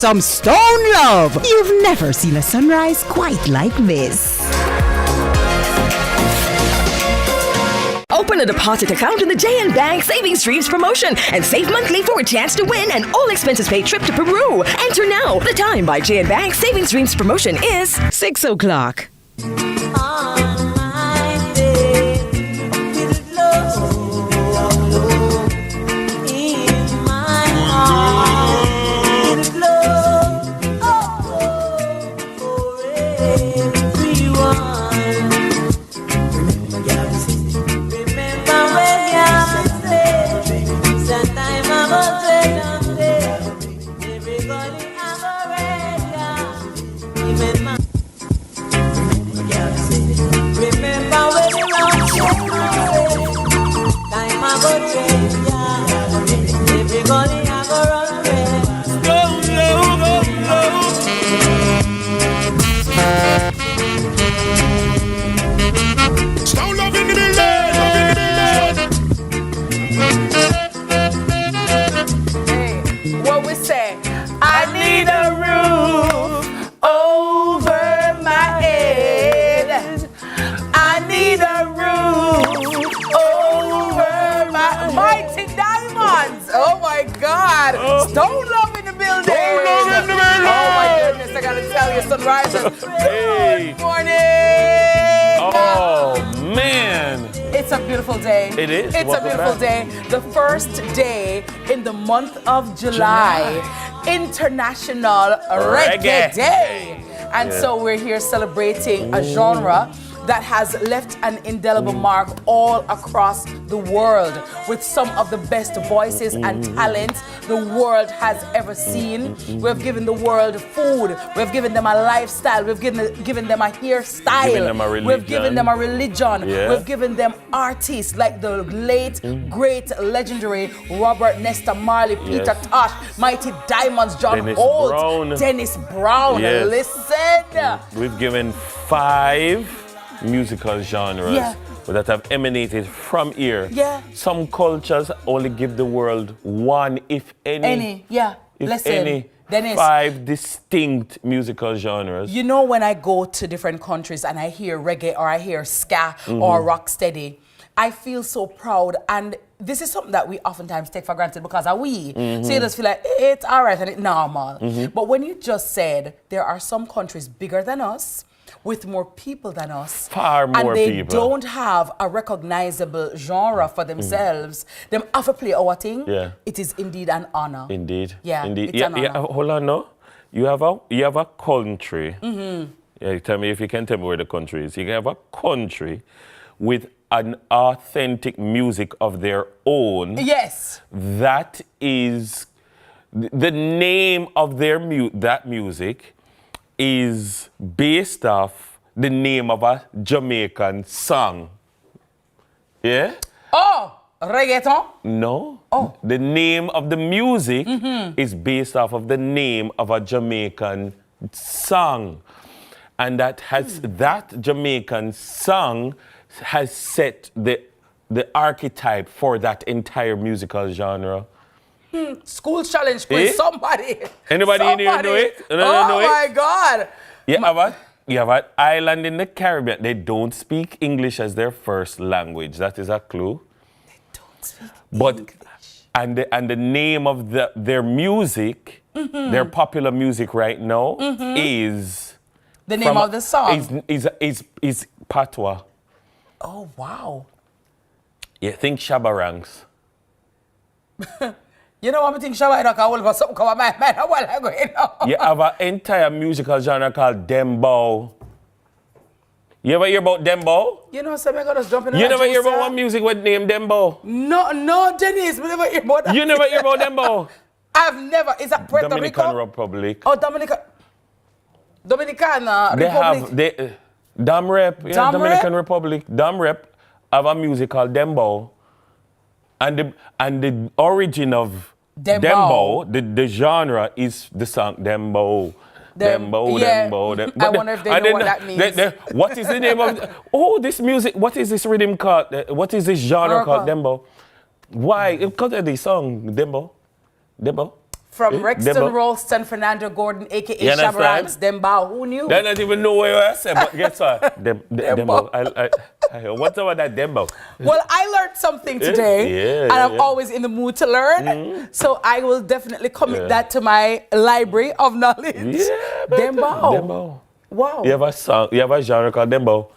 Some stone love. You've never seen a sunrise quite like this. Open a deposit account in the JN Bank Savings Streams promotion and save monthly for a chance to win an all-expenses paid trip to Peru. Enter now. The time by JN Bank Savings Streams promotion is 6 o'clock. Sunrisers. Hey. Good morning. Oh, man. It's a beautiful day. It is. It's a beautiful day. The first day in the month of July. International Reggae Day. And so we're here celebrating a genre that has left an indelible mark all across the world with some of the best voices and talents the world has ever seen. We've given the world food. We've given them a lifestyle. We've given them a hairstyle. We've given them a religion. Yeah. We've given them artists like the late, great, legendary Robert Nesta Marley, Peter Tosh, Mighty Diamonds, John Holt, Dennis Brown. Yes. Listen. We've given 5 musical genres that have emanated from here. Yeah. Some cultures only give the world one, if any. Listen, Dennis, 5 distinct musical genres. You know, when I go to different countries and I hear reggae or I hear ska or rocksteady, I feel so proud. And this is something that we oftentimes take for granted because so you just feel like it's all right and it's normal. But when you just said there are some countries bigger than us, with more people than us, far more and they people don't have a recognizable genre for themselves, them have to play our thing. Yeah. It is indeed an honor. Indeed. Yeah, indeed. it's an honor. Hold on, no. You have a country. Yeah, tell me if you can tell me where the country is. You can have a country with an authentic music of their own. Yes. That is the name of their that music is based off the name of a Jamaican song. Yeah? Oh, reggaeton? No. Oh. The name of the music is based off of the name of a Jamaican song. And that Jamaican song has set the archetype for that entire musical genre. School challenge quiz, somebody. Anybody in here know it? Oh my God. You have an island in the Caribbean. They don't speak English as their first language. That is a clue. They don't speak English. And the name of their music, their popular music right now is the name of the song is patois. Oh wow. Yeah, think Shabarangs. You know what I think? Shabba don't call for something come my mind. What I going on? You have an entire musical genre called dembow. You ever hear about dembow? You know, so I'm gonna just jump in. You never hear about one music with name dembow? No, Dennis, we never hear about that. You never hear about dembow? I've never. Is that Puerto Dominican Rico? Republic. Oh, Dominican They Republic. have Dam Rep, Dam Dominican Rep? Republic. Dam Rep have a music called dembow. And the origin of dembow, the genre is the song dembow. Dembow. I wonder if they know what that means. What is the name of this music? What is this rhythm called? What is this genre called? Dembow. Why? Because of the song Dembow. From Rexton, Dembo. Ralston, Fernando Gordon, a.k.a. You understand? Shabarams, Demba, who knew? They don't even know where I said, but guess what? Dembo. What's about that Dembo? Well, I learned something today, and I'm always in the mood to learn. So I will definitely commit that to my library of knowledge. Yeah, Dembo. Wow. You have a song, you have a genre called Dembo?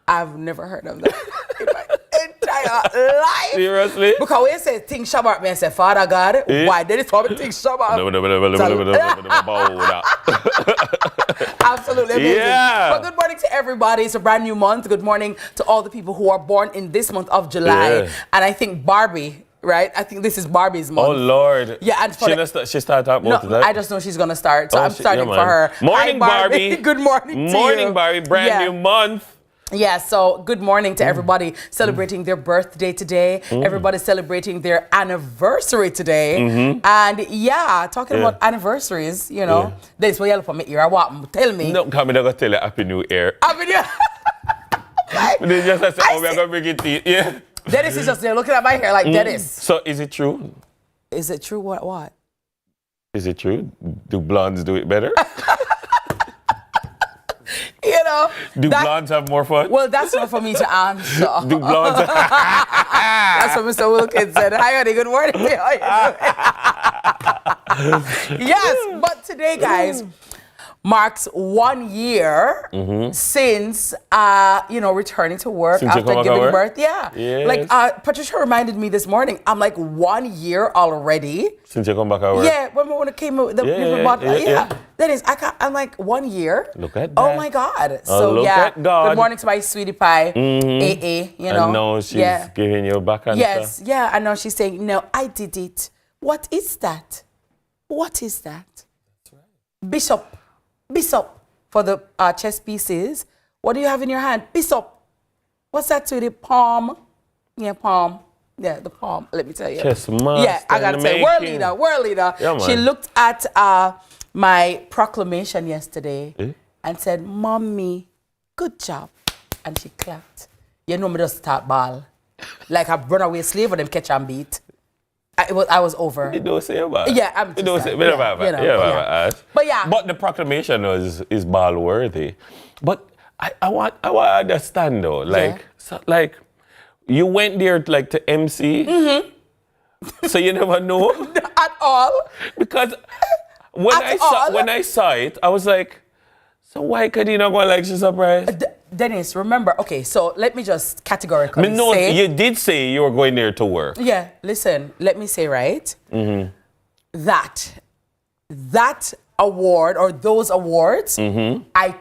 I've never heard of that in my entire life. Seriously? Because when you say Ting Shabbat, me I say, Father God, why did it call me Ting Shabbat? Absolutely amazing. Yeah. But good morning to everybody. It's a brand new month. Good morning to all the people who are born in this month of July. Yeah. And I think Barbie, right? I think this is Barbie's month. Oh, Lord. Yeah, and for she started talking about no, that? I just know she's going to start. So I'm starting for man. her. Morning, Hi, Barbie. Good morning to you. Morning, Barbie. Brand new month. Yeah, so good morning to everybody celebrating their birthday today. Everybody's celebrating their anniversary today. And yeah, talking about anniversaries, you know, this way for me here. What? Tell me. No, come in, I'm going to tell you Happy New Year. Happy New Year. They just say, oh, we're going to bring it to you. Yeah. Dennis is just there looking at my hair like, Dennis. So is it true? Is it true? What? Is it true? Do blondes do it better? You know. Do blondes have more fun? Well, that's not for me to answer. Do blondes? That's what Mr. Wilkins said. Hi, honey. Good morning. Yes, but today, guys, marks 1 year since, returning to work Since after giving birth. Yeah. Yes. Like, Patricia reminded me this morning, I'm like 1 year already. Since you come back at work? Yeah, remember when it came with the That is, I'm like 1 year. Look at that. Oh my God. So look at God. Good morning to my sweetie pie, AA, you know. I know she's giving you a back answer. Yes, yeah, I know she's saying, no, I did it. What is that? What is that? That's right. Bishop, for the chess pieces. What do you have in your hand? Bishop. What's that to the palm? Yeah, palm. Yeah, the palm. Let me tell you. Chess master. Yeah, I gotta tell you. World leader. Yeah, she looked at my proclamation yesterday and said, Mommy, good job. And she clapped. You know me just start ball. Like a runaway slave or them catch and beat. I was over. You don't say about it. Yeah, I'm just But the proclamation is ball worthy. But I want to understand though, like you went there like to MC, so you never know at all. Because when I saw it, I was like, so why could you not go like she's surprised? Dennis, remember, okay, so let me just categorically say. You did say you were going there to work. Yeah, listen, let me say, right? That award or those awards, I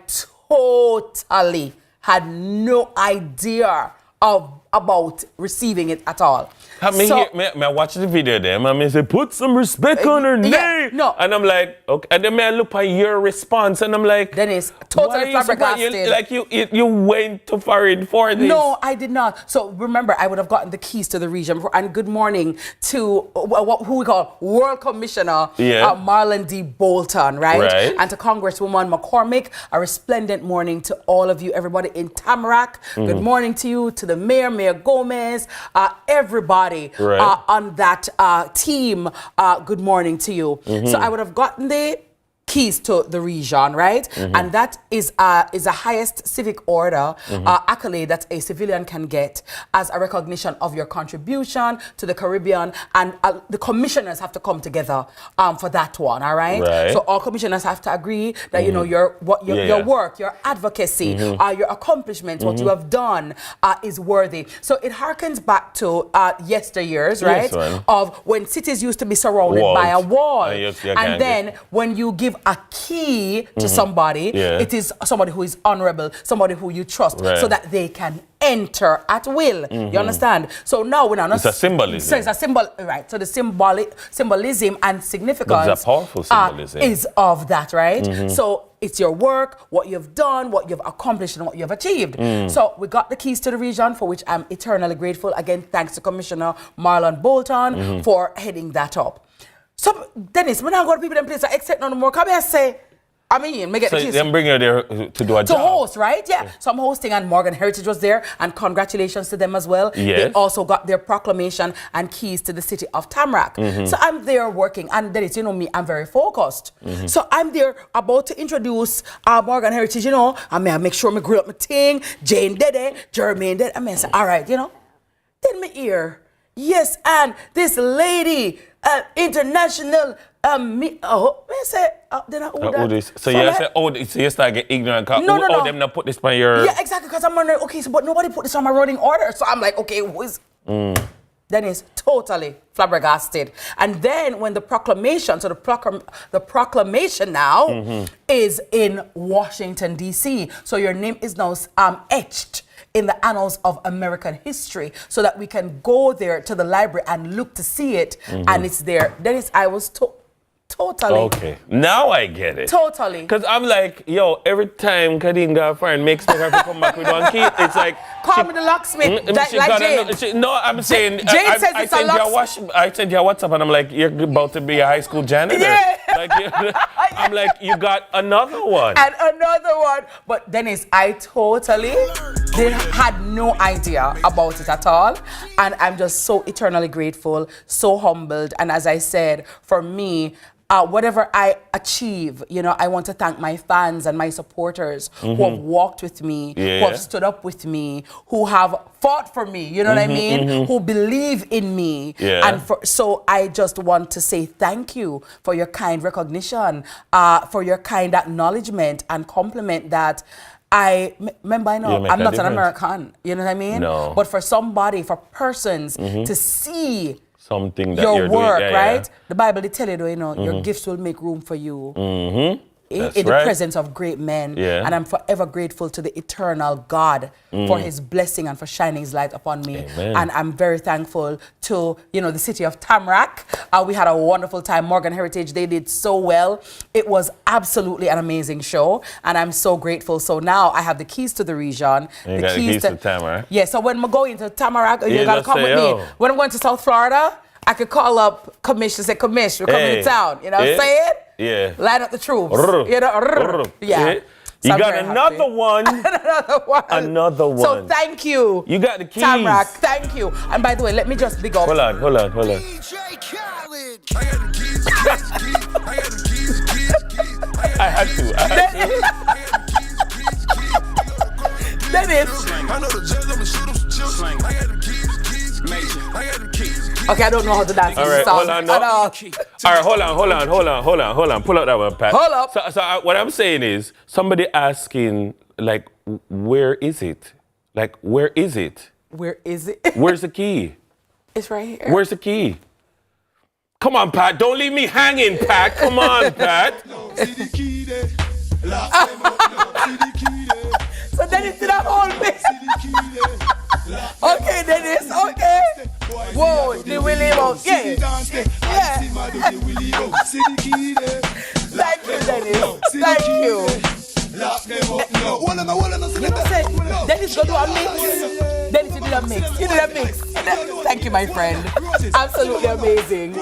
totally had no idea about receiving it at all. May I watch the video then? I say, put some respect on her name. No. And I'm like, okay. And then I look at your response and I'm like, Dennis, totally flabbergasted. Like you went to foreign for this. No, I did not. So remember, I would have gotten the keys to the region. And good morning to who we call World Commissioner Marlon D. Bolton, right? And to Congresswoman McCormick, a resplendent morning to all of you, everybody in Tamarack. Good morning to you, to the Mayor Gomez, everybody on that team. Good morning to you. So I would have gotten the keys to the region, right? And that is a highest civic order accolade that a civilian can get as a recognition of your contribution to the Caribbean, and the commissioners have to come together for that one, all right? So all commissioners have to agree that you know your work, your advocacy, your accomplishments, what you have done is worthy. So it harkens back to yesteryears, right? Of when cities used to be surrounded by a wall, and then when you give a key to somebody, it is somebody who is honorable, somebody who you trust, so that they can enter at will. You understand? So now we're not. It's a symbolism. So it's a symbol, right? So the symbolism and significance it's a powerful symbolism. Is of that, right? So it's your work, what you've done, what you've accomplished, and what you've achieved. So we got the keys to the region, for which I'm eternally grateful. Again, thanks to Commissioner Marlon Bolton for heading that up. So, Dennis, we're not going to people in place except no more. Come here and say, I mean, me get So the keys. them bring you there to do a To job. host, right? Yeah. So I'm hosting, and Morgan Heritage was there, and congratulations to them as well. Yes. They also got their proclamation and keys to the city of Tamarack. So I'm there working, and then it's, you know me, I'm very focused. So I'm there about to introduce Morgan Heritage, you know, I mean, I make sure I grill up my thing, Jane Dede, Jermaine Dede. I mean, I say, all right, you know, then me ear. Yes, and this lady, international, I say, then I order. this. So you say, so you start get ignorant. No. Them not put this on your. Yeah, exactly, because I'm wondering, okay, so but nobody put this on my running order. So I'm like, okay, who is... Then it's totally flabbergasted. And then when the proclamation, so the proclamation now is in Washington, D.C. So your name is now etched in the annals of American history so that we can go there to the library and look to see it, and it's there. Then I was totally. Okay, now I get it. Totally. Because I'm like, yo, every time Khadine girlfriend makes me have to come back with one key, it's like... Call me the locksmith, she like got Jane. no, I'm saying... Jane says it's a locksmith. I sent you a WhatsApp and I'm like, you're about to be a high school janitor. Yeah. Like, I'm like, you got another one. And another one. But Dennis, I totally had no idea about it at all. And I'm just so eternally grateful, so humbled. And as I said, for me, whatever I achieve, you know, I want to thank my fans and my supporters who have walked with me, who have stood up with me, who have fought for me, you know what I mean? Who believe in me. And so I just want to say thank you for your kind recognition, for your kind acknowledgement and compliment that remember, I know I'm not an American, you know what I mean? No. But for somebody, for persons to see something that your you're work, doing. right? The Bible they tell you, though, you know, your gifts will make room for you in the presence of great men. And I'm forever grateful to the eternal God for his blessing and for shining his light upon me. Amen. And I'm very thankful to, you know, the city of Tamarack. We had a wonderful time. Morgan Heritage, they did so well. It was absolutely an amazing show, and I'm so grateful. So now I have the keys to the region. And the keys to Tamarack. Yeah, so when I go into Tamarack, you gotta just come say, with yo. me. When I'm going to South Florida, I could call up Commish and say, Commish, we're coming to town. You know what I'm saying? Yeah. Line up the troops. You know, yeah. You So I'm got very another happy. one. Another one. Another one. So thank you. You got the keys. Tamarack, thank you. And by the way, let me just big up. Hold on. I had to. Dennis. Okay, I don't know how to dance All this right, song. hold on. No. At all. All right, hold on. Pull out that one, Pat. Hold up. So what I'm saying is, somebody asking, like, where is it? Like, where is it? Where is it? Where's the key? It's right here. Where's the key? Come on, Pat. Don't leave me hanging, Pat. Come on, Pat. So Dennis did that whole thing. Okay, Dennis, okay. Whoa, the Willie Boat. Yeah. Yeah. Thank you, Dennis. Thank you. You know, say, Dennis gonna do a mix. Dennis, you did a mix. You did a mix. Thank you, my friend. Absolutely amazing.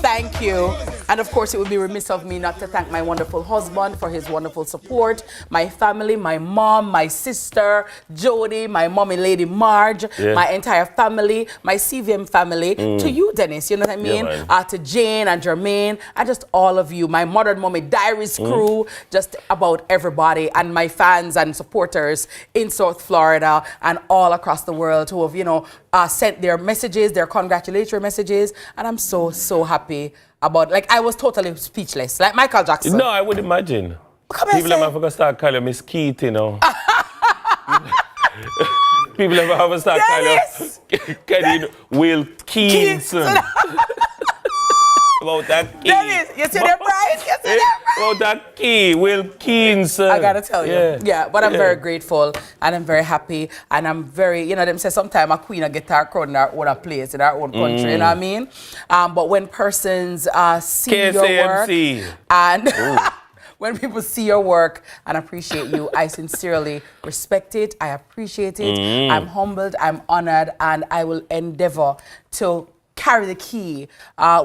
Thank you. And of course, it would be remiss of me not to thank my wonderful husband for his wonderful support, my family, my mom, my sister, Jody, my mommy, Lady Marge, my entire family, my CVM family, to you, Dennis, you know what I mean? To Jane and Jermaine, and just all of you, my Modern Mommy Diaries crew, just about everybody, and my fans and supporters in South Florida and all across the world who have, you know, sent their messages, their congratulatory messages, and I'm so, so happy about, like, I was totally speechless, like Michael Jackson. No, I would imagine. People have to start calling you Miss Kitty, you know. People have to start calling you Khadine Wilkinson. About that key. Dennis, you see that right? You see that right? About that key, Wilkinson. I gotta tell you. Yeah, but I'm very grateful and I'm very happy and I'm very, you know, them say sometimes a queen get her crown in her own place, in her own country, you know what I mean? But when persons see your work and when people see your work and appreciate you, I sincerely respect it. I appreciate it. I'm humbled, I'm honored, and I will endeavor to carry the key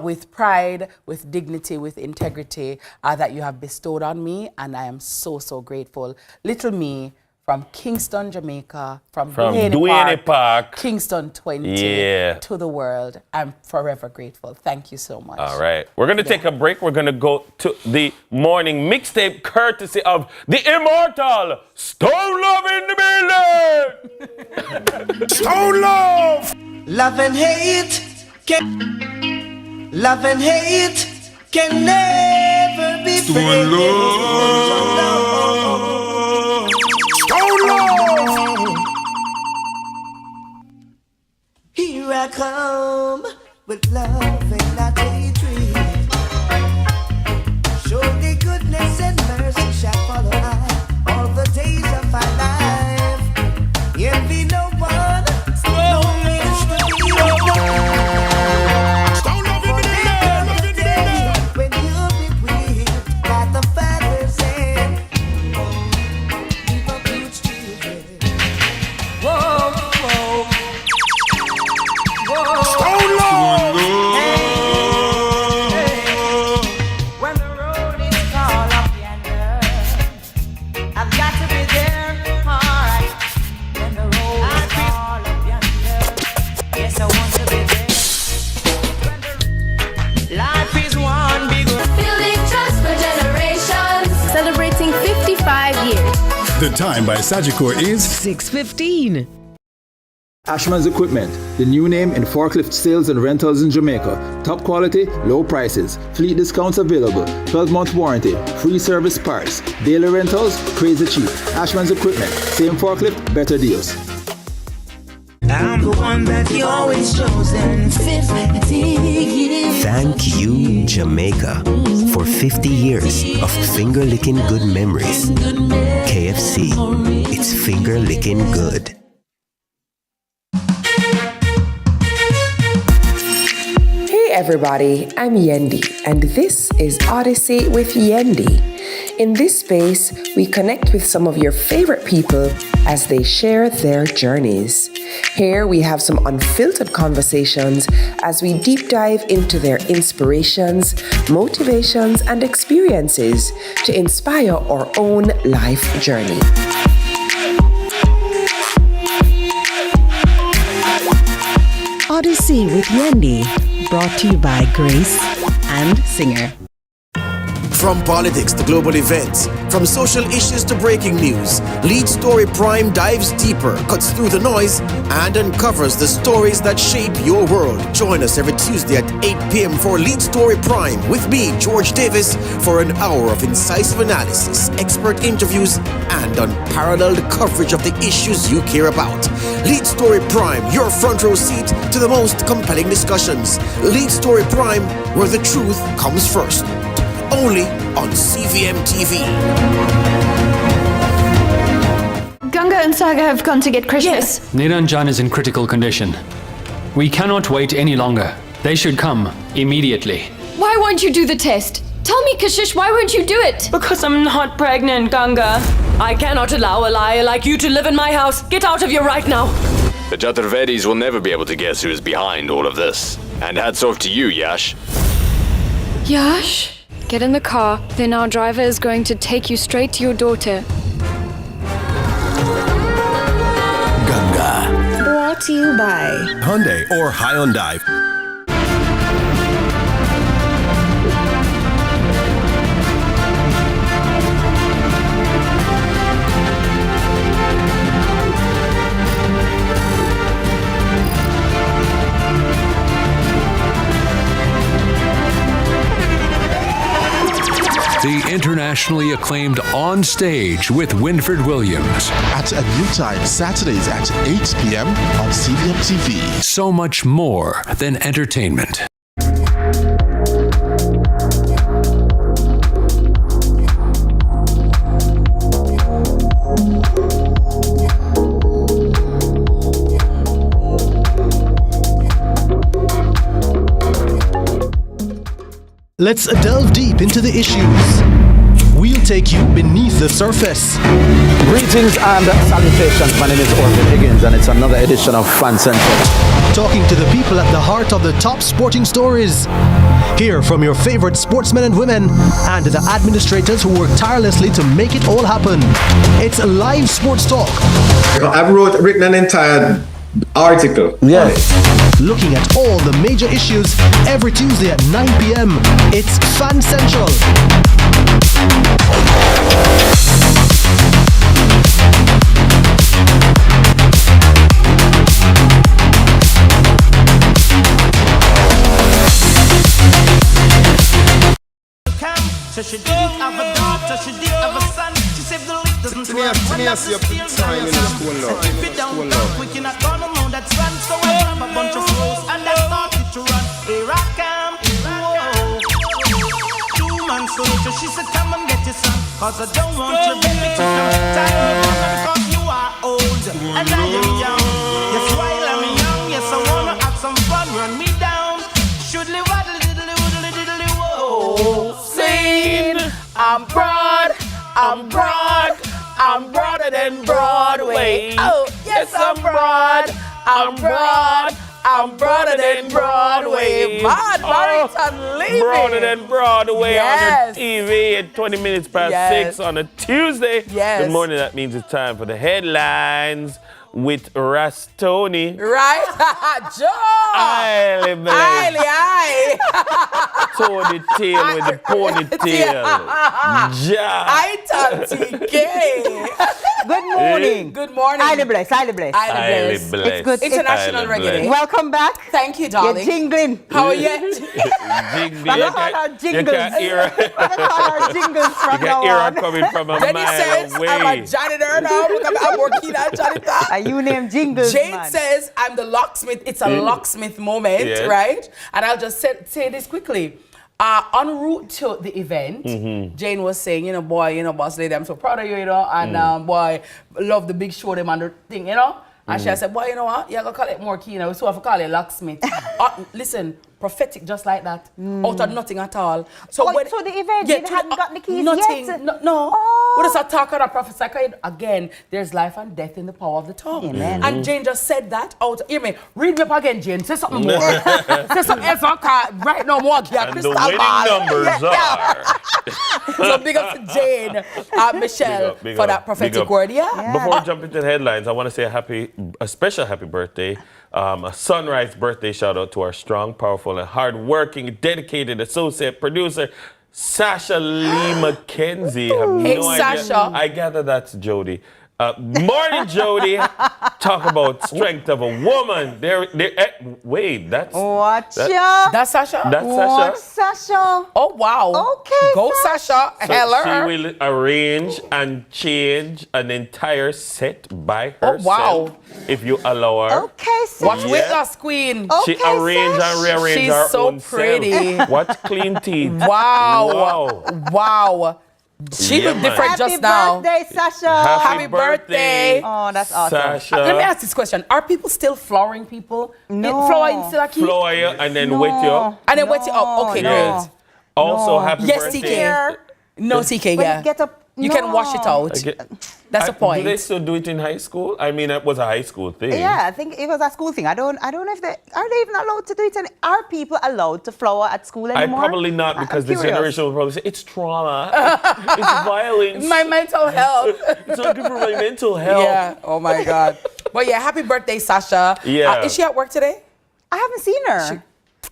with pride, with dignity, with integrity that you have bestowed on me, and I am so, so grateful. Little me from Kingston, Jamaica, from Duhaney Park, Kingston 20 to the world. I'm forever grateful. Thank you so much. All right. We're going to take a break. We're going to go to the morning mixtape courtesy of the immortal Stone Love in the building. Stone Love! Love and hate can never be friends. Stone Love! Here I come with love and not hatred. Surely goodness and mercy shall follow I all the days of my life. Envy no one, no wish to be alone. Stone Love in the building! When you're bequeathed by the Father's hand, leave a good children. Whoa, whoa, whoa. Stone Love! When the road is tall up yonder, I've got to be there, alright. When the road is tall up yonder, yes, I want to be there. When the life is one big Building trust for generations. Celebrating 55 years. The time by Sagicor is 6:15. Ashman's Equipment, the new name in forklift sales and rentals in Jamaica. Top quality, low prices, fleet discounts available, 12-month warranty, free service parts, daily rentals, crazy cheap. Ashman's Equipment, same forklift, better deals. I'm the one that you always chosen. 50 years. Thank you, Jamaica, for 50 years of finger-licking good memories. KFC, it's finger-licking good. Hey everybody, I'm Yendi, and this is Odyssey with Yendi. In this space, we connect with some of your favorite people as they share their journeys. Here we have some unfiltered conversations as we deep dive into their inspirations, motivations, and experiences to inspire our own life journey. Odyssey with Yendi, brought to you by Grace and Singer. From politics to global events, from social issues to breaking news, Lead Story Prime dives deeper, cuts through the noise, and uncovers the stories that shape your world. Join us every Tuesday at 8 p.m. for Lead Story Prime with me, George Davis, for an hour of incisive analysis, expert interviews, and unparalleled coverage of the issues you care about. Lead Story Prime, your front row seat to the most compelling discussions. Lead Story Prime, where the truth comes first. Only on CVM TV. Ganga and Saga have gone to get Krishna. Yes. Niranjan is in critical condition. We cannot wait any longer. They should come immediately. Why won't you do the test? Tell me, Kashish, why won't you do it? Because I'm not pregnant, Ganga. I cannot allow a liar like you to live in my house. Get out of here right now. The Chaturvedis will never be able to guess who is behind all of this. And hats off to you, Yash. Yash? Get in the car, then our driver is going to take you straight to your daughter. Ganga, Brought to you by Hyundai or Hyundai. The internationally acclaimed On Stage with Winford Williams. At a new time, Saturdays at 8 p.m. on CVM TV. So much more than entertainment. Let's delve deep into the issues. We'll take you beneath the surface. Greetings and salutations. My name is Orville Higgins, and it's another edition of Fan Central. Talking to the people at the heart of the top sporting stories. Hear from your favorite sportsmen and women and the administrators who work tirelessly to make it all happen. It's live sports talk. I've written an entire article. Yeah. Looking at all the major issues every Tuesday at 9 p.m. It's Fan Central. So she didn't have a daughter, she didn't have a son. She said the lick doesn't work. When that's the steel time in the school now. If it don't talk, we cannot go no more. That's fun. So I grab a bunch of flows and I started to run. Here I come. Whoa. 2 months later, she said, come and get your son. Cause I don't want your baby to come. Time me because you are old and I am young. Yes, while I'm young, yes, I wanna have some fun. Run me down. Should live a I'm broad, I'm broad, I'm broader than Broadway. Oh, yes, I'm broad, I'm broad, I'm broader than Broadway. Bad Barrington leaving. Broader than Broadway Yes. on your TV at 20 minutes past 6 on a Tuesday. Yes. Good morning, that means it's time for the headlines with Rastoni. Right? Joe! Aye, Aye. Tony tail with the ponytail. Ja. I TK. Good morning. Good morning. Highly blessed, highly blessed. Highly blessed. It's good. International Highly Reggae Day. blessed. Welcome back. Thank you, darling. You're jingling. How are you? Jingle. I'm gonna call her You jingles. can hear I'm gonna call her jingles you from can now hear her on. coming from a Jenny mile says, away. I'm a janitor now. I'm working at janitor. Are you named Jingles, Jane man? says, I'm the locksmith. It's a locksmith moment, Yes. right? And I'll just say this quickly. En route to the event, Jane was saying, boy, boss lady, I'm so proud of you, and boy, love the big show them and the thing, And she said, boy, you know what? You're going to call it more key now. So I have to call it locksmith. Listen, prophetic just like that. Out of nothing at all. So so the event, you hadn't got the keys nothing, yet? No. Oh. What is a talk and a prophesy? Again, there's life and death in the power of the tongue. Amen. And Jane just said that out. Hear me. Read me up again, Jane. Say something more. Say something else. Right now, more. And the winning numbers are. So big up to Jane, Michelle, big for up, that big prophetic up. word. Yeah. Before we jump into the headlines, I want to say a special happy birthday, a sunrise birthday shout out to our strong, powerful, and hard-working, dedicated associate producer, Sasha Lee McKenzie. I have Hey, no idea. Sasha. I gather that's Jody. Morning, Jody. Talk about strength of a woman. Wait, that's Watch that- ya. That's Sasha? That's Watch Sasha. Sasha. Oh, wow. Okay, Go, Sasha. So Hello. she will arrange and change an entire set by Oh, herself. wow. If you allow her. Okay, Sasha. Watch Yeah. weight loss queen. Okay, She arranged and rearranged She's her so own pretty. self. Watch clean teeth. Wow. Wow. She Yeah, looked man. different Happy just now. birthday, Sasha. Happy birthday. Oh, that's awesome. Sasha. Let me ask this question. Are people still flowering people? No. Flowering still a key? Floor you and then wet you up. And then wet you up. Okay, No. great. Also, happy Yes, birthday. TK. No, TK, When yeah. you get up, You can wash it out. That's the point. Do they still do it in high school? I mean, it was a high school thing. Yeah, I think it was a school thing. I don't know if are they even allowed to do it? And are people allowed to flower at school anymore? Probably not, because I'm this curious. generation will probably say, it's trauma, it's violence. My mental health. It's not good for my mental health. Yeah. Oh my God. But yeah, happy birthday, Sasha. Yeah. Is she at work today? I haven't seen her.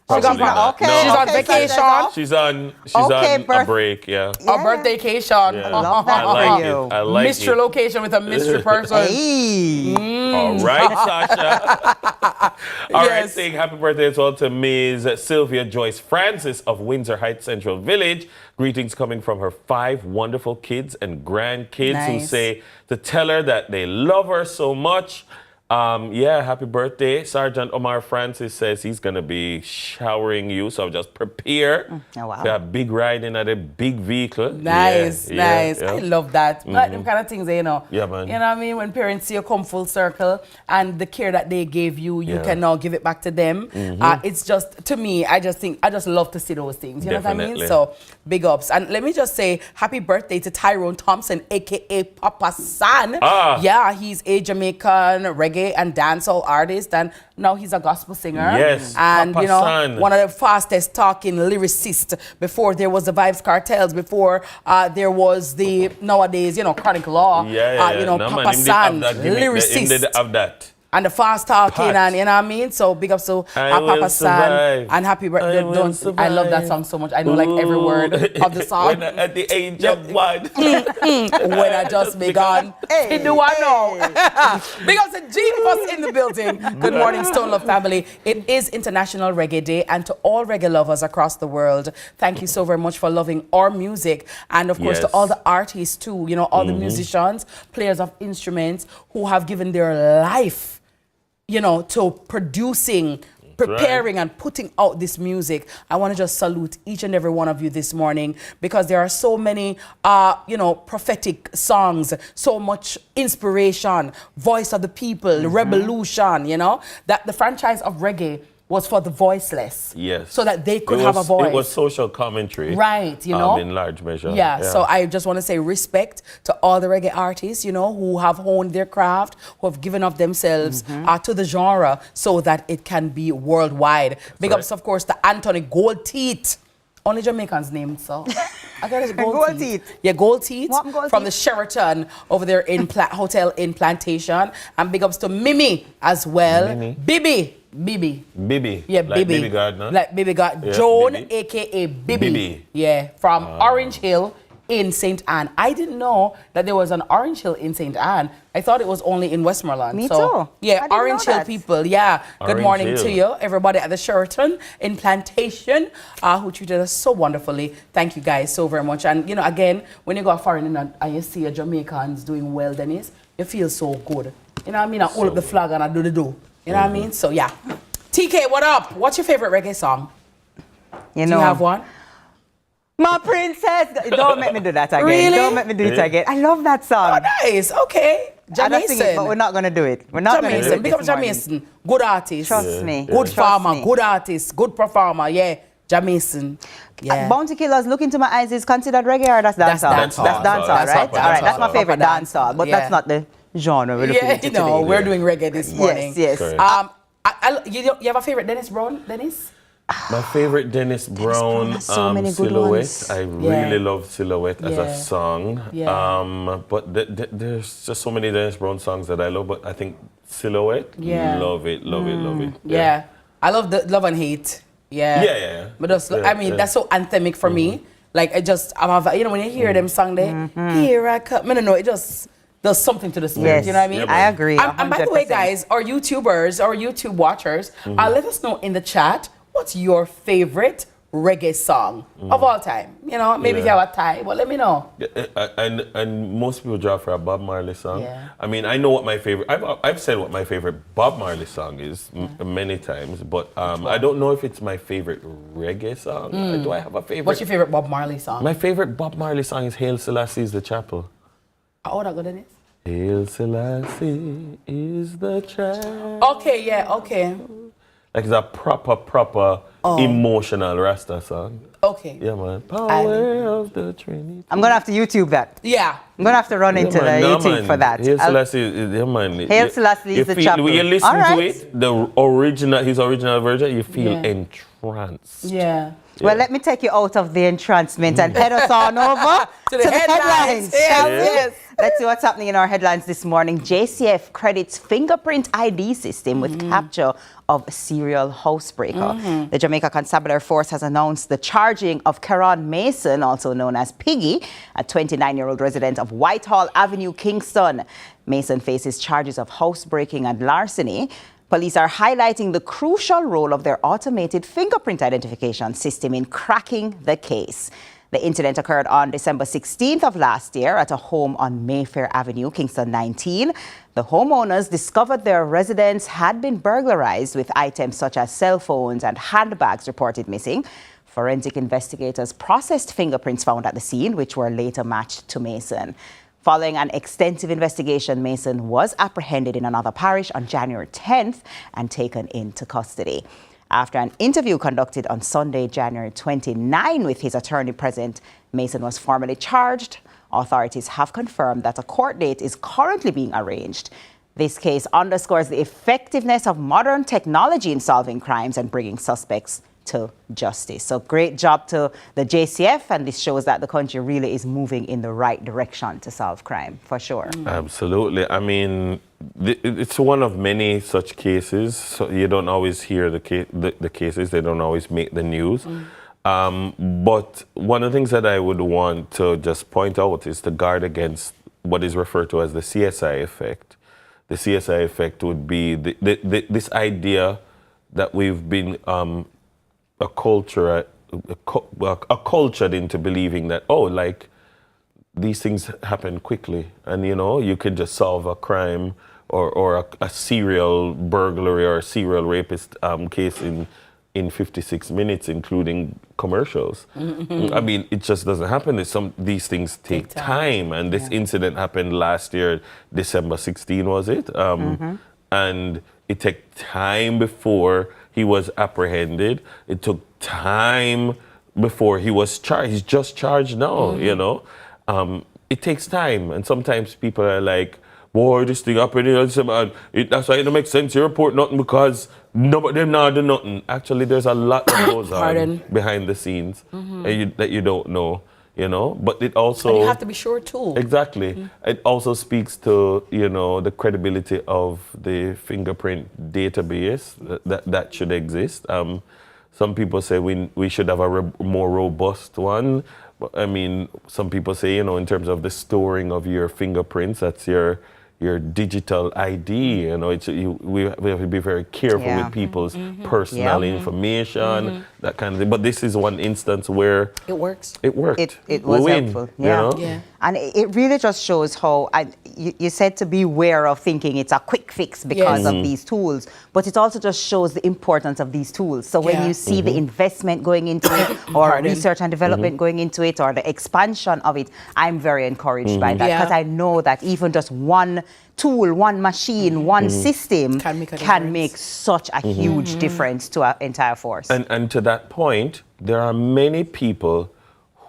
Probably not. Okay. No. She's on Okay, vacation. She's on Okay, a break, yeah. A birthday-cation. Yeah. love that I like for you. it. I like Mystery it. location with a mystery person. Hey. All right, Sasha. All right, Yes. saying happy birthday as well to Ms. Sylvia Joyce Francis of Windsor Heights Central Village. Greetings coming from her 5 wonderful kids and grandkids who Nice. say to tell her that they love her so much. Yeah, happy birthday. Sergeant Omar Francis says he's going to be showering you, so just prepare Oh, wow. for a big ride in a big vehicle. Nice, nice. I love that. Like them kind of things, you know. Yeah, man. You know what I mean? When parents see you come full circle and the care that they gave you, you can now give it back to them. It's just, to me, I just love to see those things. You know what I mean? Definitely. So, big ups. And let me just say, happy birthday to Tyrone Thompson, a.k.a. Papa San. Yeah, he's a Jamaican reggae and dancehall artist, and now he's a gospel singer. Yes, and Papa you know, San. one of the fastest talking lyricists before there was the Vibes Cartels, before there was the nowadays, you know, Chronic Law. You know, No, Papa man, him did San, have that gimmick, lyricist. him did have that. And the fast talking, and you know what I mean? So big up to Papa San and happy birthday. I love that song so much. I know like every word of the song. At the age of one. When I just begun. Hey, do I know? Big up to G-Bus in the building. Good morning, Stone Love family. It is International Reggae Day, and to all reggae lovers across the world, thank you so very much for loving our music. And of course, to all the artists too, you know, all the musicians, players of instruments who have given their life, you know, to producing, preparing and putting out this music. I want to just salute each and every one of you this morning, because there are so many, you know, prophetic songs, so much inspiration, voice of the people, revolution, you know, that the franchise of reggae was for the voiceless. Yes. So that they could have a voice. It was social commentary. Right, you know. In large measure. Yeah, so I just want to say respect to all the reggae artists, you know, who have honed their craft, who have given up themselves to the genre so that it can be worldwide. Big ups, of course, to Anthony Gold Teeth. Only Jamaicans named, so. I got it, Gold Teeth. Yeah, Gold Teeth from the Sheraton over there in Hotel in Plantation. And big ups to Mimi as well. Bibi. Yeah, like Bibi. Gardner. Like Bibi Gardner. Yeah, Joan, Bibi. a.k.a. Bibi. Yeah, from Orange Hill in St. Anne. I didn't know that there was an Orange Hill in St. Anne. I thought it was only in Westmoreland. Me so, too. Yeah, Orange Hill people. Yeah. Good Orange morning Hill. to you, everybody at the Sheraton in Plantation, who treated us so wonderfully. Thank you guys so very much. And, you know, again, when you go foreign and you see a Jamaicans doing well, Dennis, you feel so good. You know what I mean? I hold up the flag and I do the do. You know what I mean? So, yeah. TK, what up? What's your favorite reggae song? You Do know, you have one? My princess. Don't make me do that again. Really? Don't make me do it again. I love that song. Oh, nice. Okay. I don't sing it, but we're not going to do it. We're not going to do it. Big up Jamaican. Good artist. Trust me. Good Trust farmer. me. Good artist. Good performer. Yeah. Jamaican. Yeah. Bounty Killers, Look Into My Eyes is considered reggae, or that's dancehall? That's dancehall. That's dancehall, right? All right, that's my favorite dancehall, but Yeah. that's not the genre we're looking into you know, today. we're doing reggae this morning. Yes. You have a favorite Dennis Brown, Dennis? My favorite Dennis Brown, has so many good Silhouette. ones. I really love Silhouette as a song. Yeah. But there's just so many Dennis Brown songs that I love, but I think Silhouette, love it. Yeah. I love the Love and Hate. Yeah. But just, I mean, that's so anthemic for me. Like, I just, you know, when you hear them song, they, here I come. I don't know, it just does something to the spirit. Yes. You know what I mean? I agree. And by the way, guys, our YouTubers, our YouTube watchers, let us know in the chat, what's your favorite reggae song of all time? You know, maybe if you have a tie, but let me know. And most people draw for a Bob Marley song. Yeah. I mean, I know what my favorite, I've said what my favorite Bob Marley song is many times, but I don't know if it's my favorite reggae song. Do I have a favorite? What's your favorite Bob Marley song? My favorite Bob Marley song is Hail Selassie is the Chapel. Oh, that good, Dennis? Hail Selassie is the chapel. Okay. Like it's a proper emotional Rasta song. Okay. Yeah, man. Power of the Trinity. I'm going to have to YouTube that. Yeah. I'm going to have to run into the YouTube for that. Hail Selassie, man. Hail Selassie is the chapel. When you listen to it, his original version, you feel entranced. Yeah. Well, let me take you out of the entrancement and head us on over to the headlines. Yes. Let's see what's happening in our headlines this morning. JCF credits fingerprint ID system with capture of serial housebreaker. The Jamaica Constabulary Force has announced the charging of Karan Mason, also known as Piggy, a 29-year-old resident of Whitehall Avenue, Kingston. Mason faces charges of housebreaking and larceny. Police are highlighting the crucial role of their automated fingerprint identification system in cracking the case. The incident occurred on December 16th of last year at a home on Mayfair Avenue, Kingston 19. The homeowners discovered their residence had been burglarized with items such as cell phones and handbags reported missing. Forensic investigators processed fingerprints found at the scene, which were later matched to Mason. Following an extensive investigation, Mason was apprehended in another parish on January 10th and taken into custody. After an interview conducted on Sunday, January 29, with his attorney present, Mason was formally charged. Authorities have confirmed that a court date is currently being arranged. This case underscores the effectiveness of modern technology in solving crimes and bringing suspects to justice. So great job to the JCF, and this shows that the country really is moving in the right direction to solve crime, for sure. Absolutely. I mean, it's one of many such cases. So you don't always hear the cases. They don't always make the news. But one of the things that I would want to just point out is to guard against what is referred to as the CSI effect. The CSI effect would be this idea that we've been acculturated into believing that, like, these things happen quickly, and you can just solve a crime or a serial burglary or a serial rapist case in 56 minutes, including commercials. I mean, it just doesn't happen. These things take time, and this incident happened last year, December 16, was it? And it took time before he was apprehended. It took time before he was charged. He's just charged now, It takes time, and sometimes people are like, boy, this thing happened, that's why it don't make sense. You report nothing because them not do nothing. Actually, there's a lot that goes on behind the scenes that you don't know, But it also... And you have to be sure, too. Exactly. It also speaks to, the credibility of the fingerprint database that should exist. Some people say we should have a more robust one. I mean, some people say, in terms of the storing of your fingerprints, that's your digital ID. We have to be very careful with people's personal information, that kind of thing. But this is one instance where it works. It worked. It was helpful. And it really just shows how you said to beware of thinking it's a quick fix because of these tools, but it also just shows the importance of these tools. So when you see the investment going into it, or research and development going into it, or the expansion of it, I'm very encouraged by that, because I know that even just one tool, one machine, one system can make such a huge difference to our entire force. And to that point, there are many people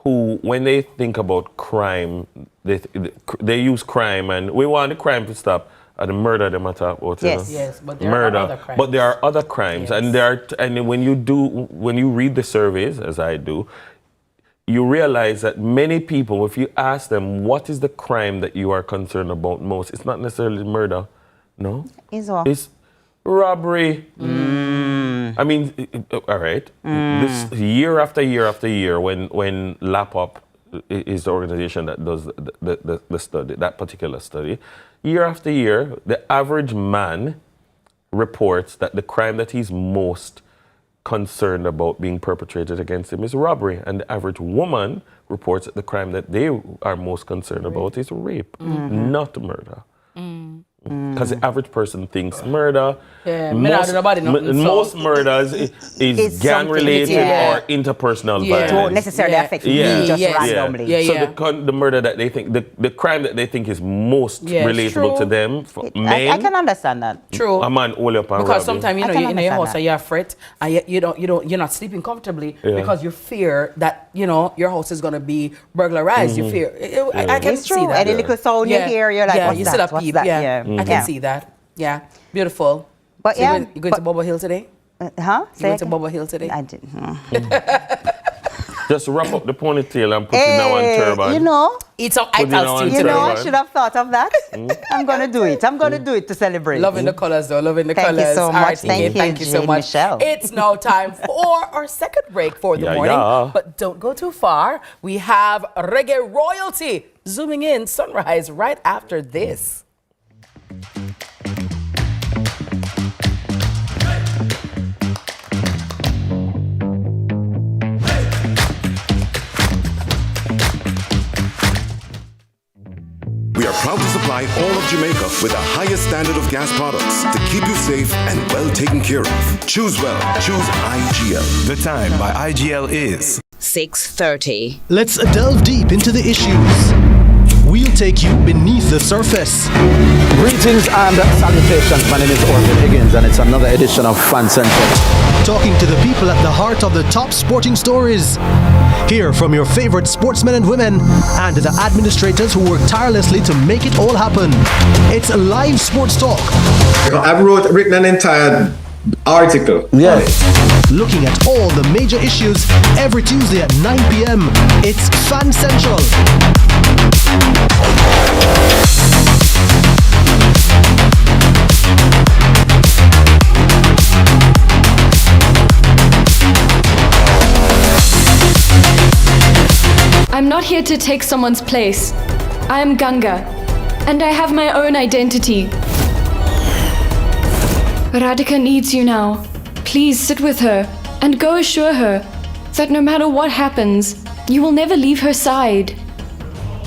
who, when they think about crime, they use crime, and we want the crime to stop. The murder they matter about, Yes, but there are other crimes. But there are other crimes, and when you read the surveys, as I do, you realize that many people, if you ask them what is the crime that you are concerned about most, it's not necessarily murder, no. It's robbery. I mean, all right. This year after year after year, when LAPOP is the organization that does the study, that particular study, year after year, the average man reports that the crime that he's most concerned about being perpetrated against him is robbery, and the average woman reports that the crime that they are most concerned about is rape, not murder. Because the average person thinks murder. Most murders is gang-related or interpersonal violence. Don't necessarily affect me just randomly. So the murder that they think, the crime that they think is most relatable to them, for men. I can understand that. True. A man all up and because sometimes in your house you're afraid and you're not sleeping comfortably because you fear that your house is gonna be burglarized. You fear. I can see that. Any little sound you hear, you're like, what's that? I can see that. Yeah, beautiful. But so you going to Bobo Hill today? You went to Bobo Hill today? I didn't. Just wrap up the ponytail and put it now on turban. It's I should have thought of that. I'm going to do it. I'm going to do it to celebrate. Loving the colors, though. Loving the colors. Thank you so much. Thank you so much. Michelle. It's now time for our second break for the morning. But don't go too far. We have Reggae royalty zooming in Sunrise right after this. proud to supply all of Jamaica with the highest standard of gas products to keep you safe and well taken care of. Choose well. Choose IGL. The time by IGL is 6:30. Let's delve deep into the issues. We'll take you beneath the surface. Greetings and salutations. My name is Orville Higgins, and it's another edition of Fan Central. Talking to the people at the heart of the top sporting stories. Hear from your favorite sportsmen and women and the administrators who work tirelessly to make it all happen. It's live sports talk. I've written an entire article. Yeah. Looking at all the major issues every Tuesday at 9 p.m. It's Fan Central. I'm not here to take someone's place. I am Ganga, and I have my own identity. Radhika needs you now. Please sit with her and go assure her that no matter what happens, you will never leave her side.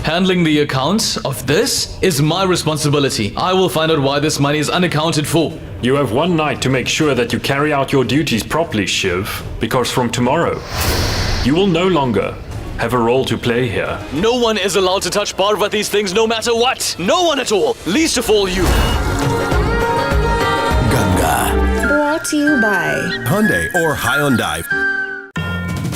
Handling the accounts of this is my responsibility. I will find out why this money is unaccounted for. You have one night to make sure that you carry out your duties properly, Shiv, because from tomorrow, you will no longer have a role to play here. No one is allowed to touch Parvati's things no matter what. No one at all. Least of all you. Ganga. Brought to you by Hyundai or Hyundai.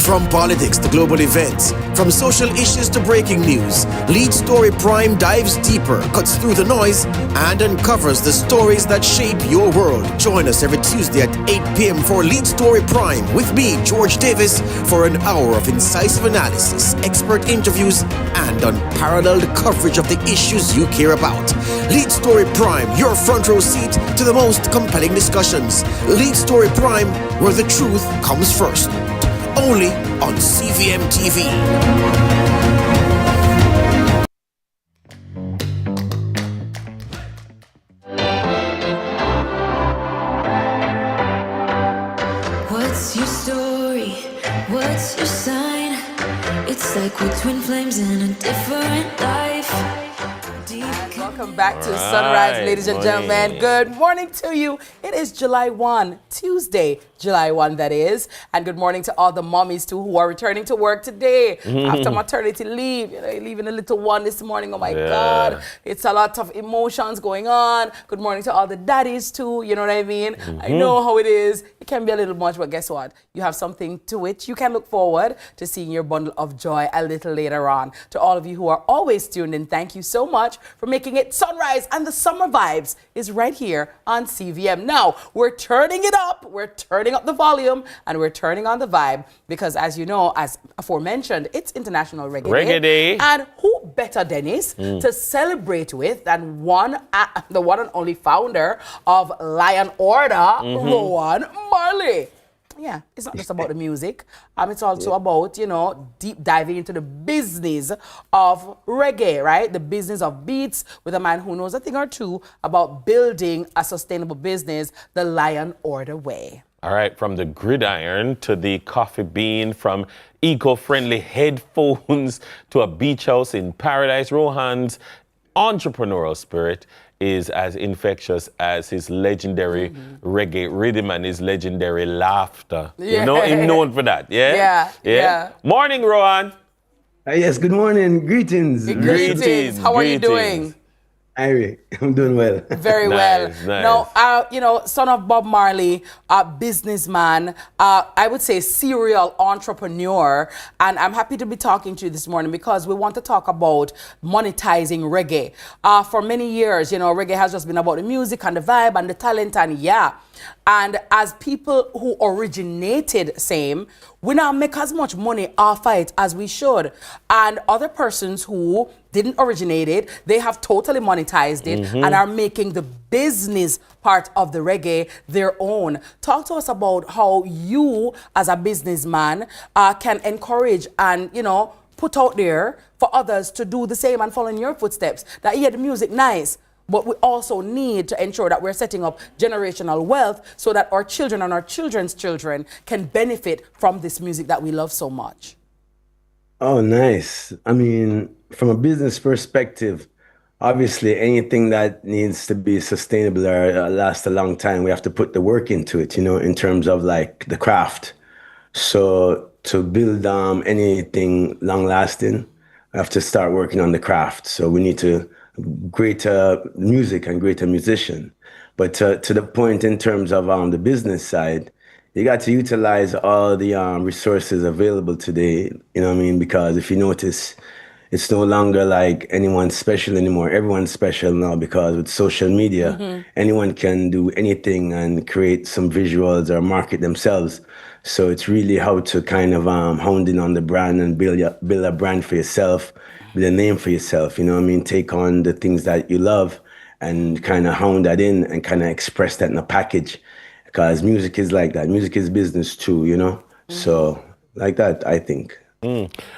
From politics to global events, from social issues to breaking news, Lead Story Prime dives deeper, cuts through the noise, and uncovers the stories that shape your world. Join us every Tuesday at 8 p.m. for Lead Story Prime with me, George Davis, for an hour of incisive analysis, expert interviews, and unparalleled coverage of the issues you care about. Lead Story Prime, your front row seat to the most compelling discussions. Lead Story Prime, where the truth comes first. Only on CVM TV. What's your story? What's your sign? It's like we're twin flames in a different life. Welcome back to Sunrise, ladies and gentlemen. Good morning to you. It is July 1, Tuesday, July 1 that is. And good morning to all the mommies too who are returning to work today after maternity leave. You know, you're leaving a little one this morning. Oh my God. It's a lot of emotions going on. Good morning to all the daddies too. You know what I mean? I know how it is. It can be a little much, but guess what? You have something to which you can look forward to seeing your bundle of joy a little later on. To all of you who are always tuned in, thank you so much for making it sunrise, and the summer vibes is right here on CVM. Now, we're turning it up. We're turning up the volume, and we're turning on the vibe because, as you know, as aforementioned, it's International Reggae Day. And who better, Dennis, to celebrate with than the one and only founder of Lion Order, Rohan Marley. Yeah, it's not just about the music. It's also about, you know, deep diving into the business of reggae, right? The business of beats with a man who knows a thing or two about building a sustainable business the Lion Order way. All right, from the gridiron to the coffee bean, from eco-friendly headphones to a beach house in paradise, Rohan's entrepreneurial spirit is as infectious as his legendary reggae rhythm and his legendary laughter. Yeah. You know him known for that, yeah? Yeah. Morning, Rohan. Yes, good morning. Greetings. Greetings. How are you doing? I'm doing well. Very well. Nice. Now, you know, son of Bob Marley, businessman, I would say serial entrepreneur, and I'm happy to be talking to you this morning because we want to talk about monetizing reggae. For many years, you know, reggae has just been about the music and the vibe and the talent and as people who originated same, we now make as much money off it as we should. And other persons who didn't originate it, they have totally monetized it and are making the business part of the reggae their own. Talk to us about how you, as a businessman, can encourage and, you know, put out there for others to do the same and follow in your footsteps. That, yeah, the music nice, but we also need to ensure that we're setting up generational wealth so that our children and our children's children can benefit from this music that we love so much. Oh, nice. I mean, from a business perspective, obviously anything that needs to be sustainable or last a long time, we have to put the work into it, you know, in terms of like the craft. So to build anything long lasting, we have to start working on the craft. So we need to greater music and greater musician. But to the point in terms of the business side, you got to utilize all the resources available today, you know what I mean? Because if you notice, it's no longer like anyone's special anymore. Everyone's special now because with social media, anyone can do anything and create some visuals or market themselves. So it's really how to kind of hone in on the brand and build a brand for yourself, build a name for yourself, you know what I mean? Take on the things that you love and kind of hone that in and kind of express that in a package. Because music is like that. Music is business too, you know? So like that, I think.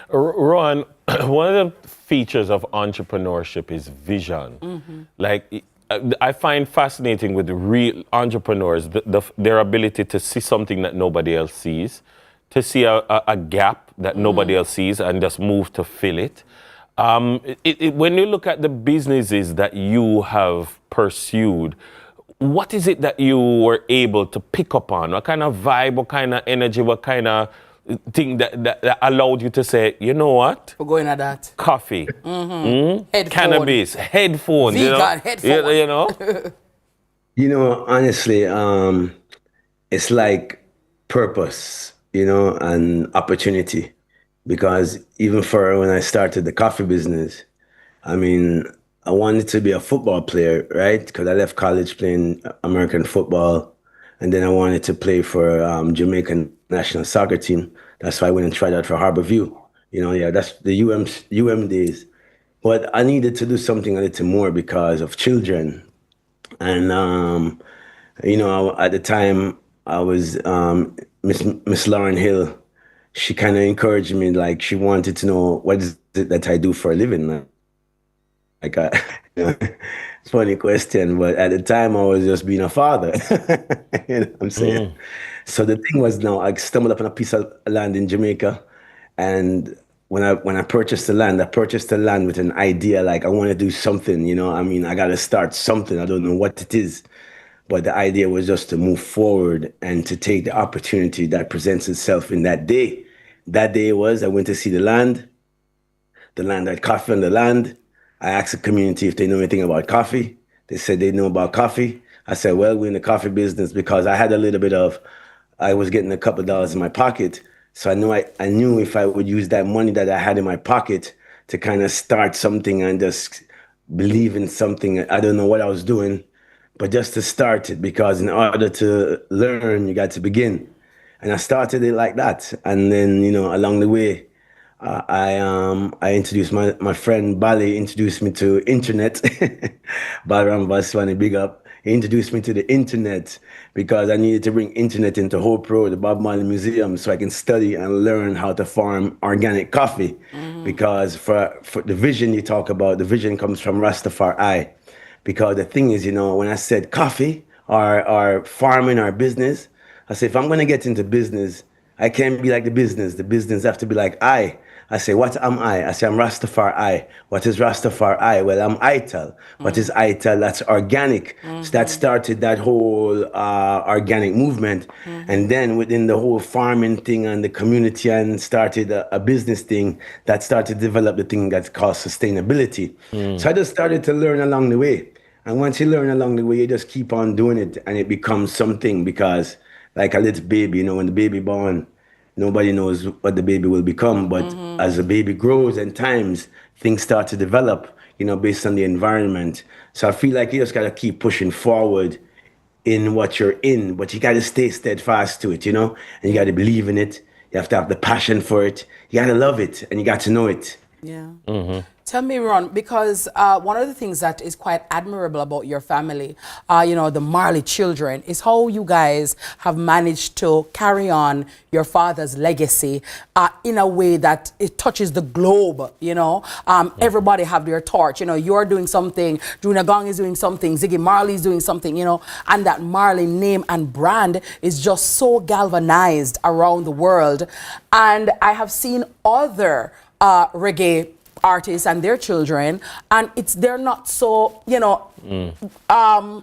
Rohan, one of the features of entrepreneurship is vision. Like, I find fascinating with real entrepreneurs, their ability to see something that nobody else sees, to see a gap that nobody else sees and just move to fill it. When you look at the businesses that you have pursued, what is it that you were able to pick up on? What kind of vibe, what kind of energy, what kind of thing that allowed you to say, you know what? We're going at that. Coffee, Headphone. cannabis, headphones, Vegan, headphone. you know? You know, honestly, it's like purpose, you know, and opportunity. Because even for when I started the coffee business, I mean, I wanted to be a football player, right? Because I left college playing American football. And then I wanted to play for Jamaican national soccer team. That's why I went and tried out for Harborview. You know, yeah, that's the UM days. But I needed to do something a little more because of children. And, you know, at the time I was Miss Lauren Hill. She kind of encouraged me, like she wanted to know what is it that I do for a living. Like, you know, it's a funny question, but at the time I was just being a father. You know what I'm saying? So the thing was, now I stumbled upon a piece of land in Jamaica, and when I purchased the land, I purchased the land with an idea, like I want to do something. You know, I mean, I got to start something. I don't know what it is, but the idea was just to move forward and to take the opportunity that presents itself in that day. That day was I went to see the land had coffee on the land. I asked the community if they know anything about coffee. They said they know about coffee. I said, well, we're in the coffee business, because I had a little bit of, I was getting a couple of dollars in my pocket. So I knew if I would use that money that I had in my pocket to kind of start something and just believe in something. I don't know what I was doing, but just to start it, because in order to learn, you got to begin. And I started it like that. And then, you know, along the way, I introduced my friend Bali introduced me to internet. Balaram Vaswani, big up. He introduced me to the internet because I needed to bring internet into Hope Road, the Bob Marley Museum, so I can study and learn how to farm organic coffee. Because for the vision you talk about, the vision comes from Rastafari. Because the thing is, you know, when I said coffee or farming or business, I said, if I'm going to get into business, I can't be like the business. The business have to be like I say, what am I? I say, I'm Rastafari. What is Rastafari? Well, I'm ITAL. What is ITAL? That's organic. So that started that whole organic movement. And then within the whole farming thing and the community, and started a business thing that started to develop the thing that's called sustainability. So I just started to learn along the way. And once you learn along the way, you just keep on doing it, and it becomes something. Because like a little baby, you know, when the baby born, nobody knows what the baby will become. But as the baby grows and times, things start to develop, you know, based on the environment. So I feel like you just got to keep pushing forward in what you're in, but you got to stay steadfast to it, you know, and you got to believe in it. You have to have the passion for it. You got to love it, and you got to know it. Yeah. Tell me, Ron, because one of the things that is quite admirable about your family, you know, the Marley children, is how you guys have managed to carry on your father's legacy in a way that it touches the globe, you know. Everybody have their torch, you know, you're doing something, Junior Gong is doing something, Ziggy Marley is doing something, you know, and that Marley name and brand is just so galvanized around the world. And I have seen other reggae artists and their children, and they're not so, you know,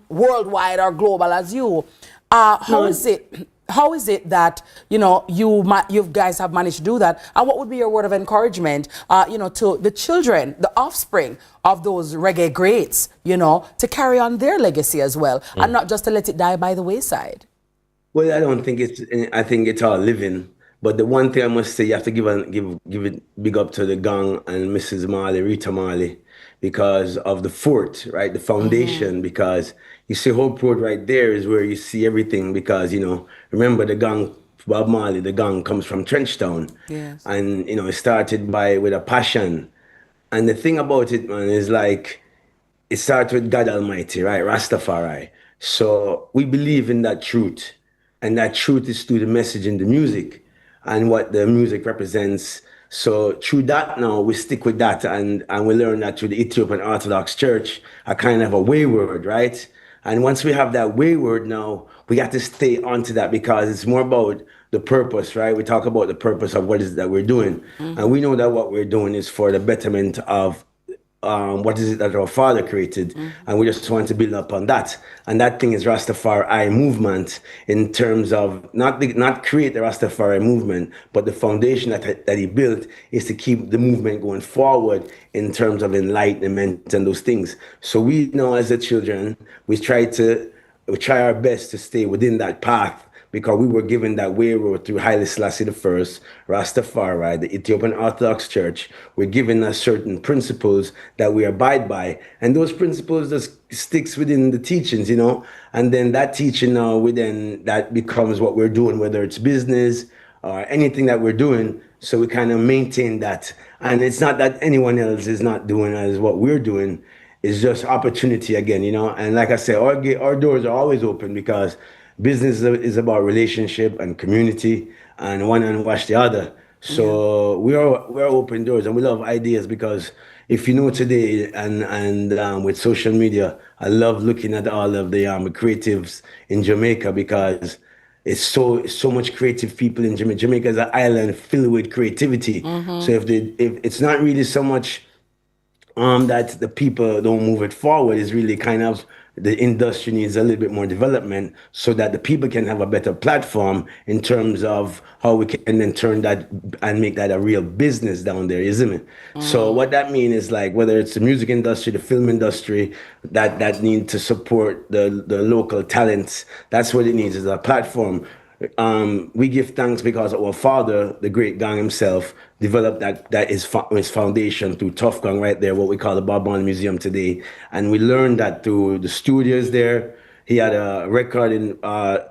worldwide or global as you. How is it? How is it that, you know, you guys have managed to do that? And what would be your word of encouragement, you know, to the children, the offspring of those reggae greats, you know, to carry on their legacy as well, and not just to let it die by the wayside? Well, I don't think I think it's all living. But the one thing I must say, you have to give it big up to the gang and Mrs. Marley, Rita Marley, because of the fort, right? The foundation, because you see Hope Road right there is where you see everything, because, you know, remember the gang, Bob Marley, the gang comes from Trenchtown. Yes. And, you know, it started with a passion. And the thing about it, man, is like, it started with God Almighty, right? Rastafari. So we believe in that truth. And that truth is through the message in the music and what the music represents. So through that now, we stick with that, and we learn that through the Ethiopian Orthodox Church, a kind of a wayword, right? And once we have that wayword now, we got to stay onto that, because it's more about the purpose, right? We talk about the purpose of what is it that we're doing. And we know that what we're doing is for the betterment of what is it that our Father created, and we just want to build up on that. And that thing is Rastafari movement, in terms of not create the Rastafari movement, but the foundation that he built is to keep the movement going forward in terms of enlightenment and those things. So we know as the children, we try our best to stay within that path, because we were given that way road through Haile Selassie I, Rastafari, the Ethiopian Orthodox Church. We're given us certain principles that we abide by, and those principles just sticks within the teachings, you know. And then that teaching now, that becomes what we're doing, whether it's business or anything that we're doing. So we kind of maintain that, and it's not that anyone else is not doing as what we're doing. It's just opportunity again, you know. And like I said, our doors are always open, because business is about relationship and community, and one and wash the other. So we're open doors, and we love ideas, because if you know today and with social media, I love looking at all of the creatives in Jamaica, because it's so much creative people in Jamaica. Jamaica is an island filled with creativity. So if it's not really so much that the people don't move it forward, is really kind of the industry needs a little bit more development, so that the people can have a better platform in terms of how we can then turn that and make that a real business down there, isn't it? So what that means is, like, whether it's the music industry, the film industry, that need to support the local talents, that's what it needs, is a platform. We give thanks because our father, the great gang himself, developed that his foundation through Tough Gang right there, what we call the Bob Marley Museum today. And we learned that through the studios there. He had a recording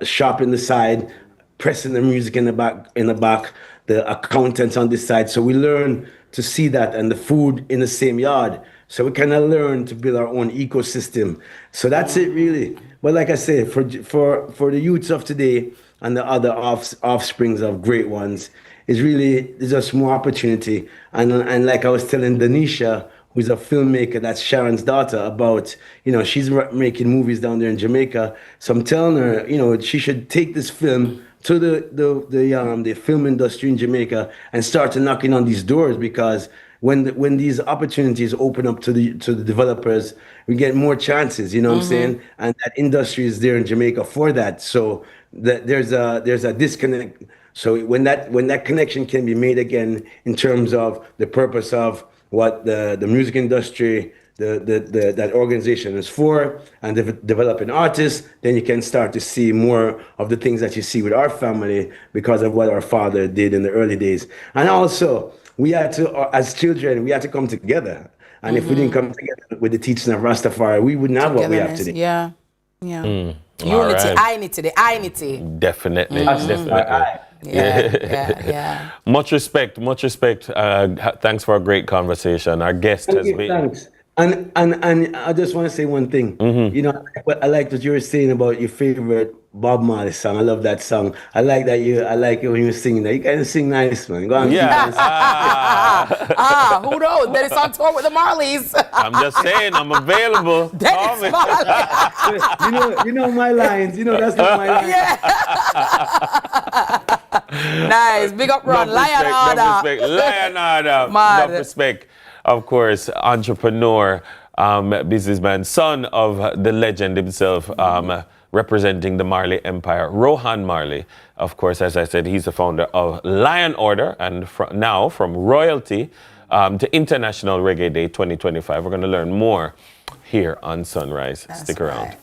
shop in the side, pressing the music in the back, the accountants on this side. So we learned to see that, and the food in the same yard. So we kind of learned to build our own ecosystem. So that's it really. But like I say, for the youths of today, and the other offsprings of great ones, is really, there's just more opportunity. And like I was telling Danisha, who's a filmmaker, that's Sharon's daughter, about, you know, she's making movies down there in Jamaica. So I'm telling her, you know, she should take this film to the film industry in Jamaica and start knocking on these doors, because when these opportunities open up to the developers, we get more chances, you know what I'm saying? And that industry is there in Jamaica for that. So there's a disconnect. So when that connection can be made again, in terms of the purpose of what the music industry, that organization is for, and developing artists, then you can start to see more of the things that you see with our family, because of what our father did in the early days. And also, we had to, as children, we had to come together. And if we didn't come together with the teaching of Rastafari, we wouldn't have what we have today. Yeah. Unity, Right. unity. Definitely. Definitely. Yeah. Much respect. Thanks for a great conversation. Our guest has been. Thanks. And I just want to say one thing. You know, I like what you were saying about your favorite Bob Marley song. I love that song. I like it when you're singing that. You kind of sing nice, man. Go on. Who knows? Then it's on tour with the Marleys. I'm just saying, I'm available. Dennis Marley. you know my lines. You know that's not my lines. Nice. Big up, Ron. Lion order. Lion order. Mad. Enough respect. of course, entrepreneur, businessman, son of the legend himself, representing the Marley Empire, Rohan Marley. Of course, as I said, he's the founder of Lion Order, and now from royalty to International Reggae Day 2025. We're going to learn more here on Sunrise. Stick around.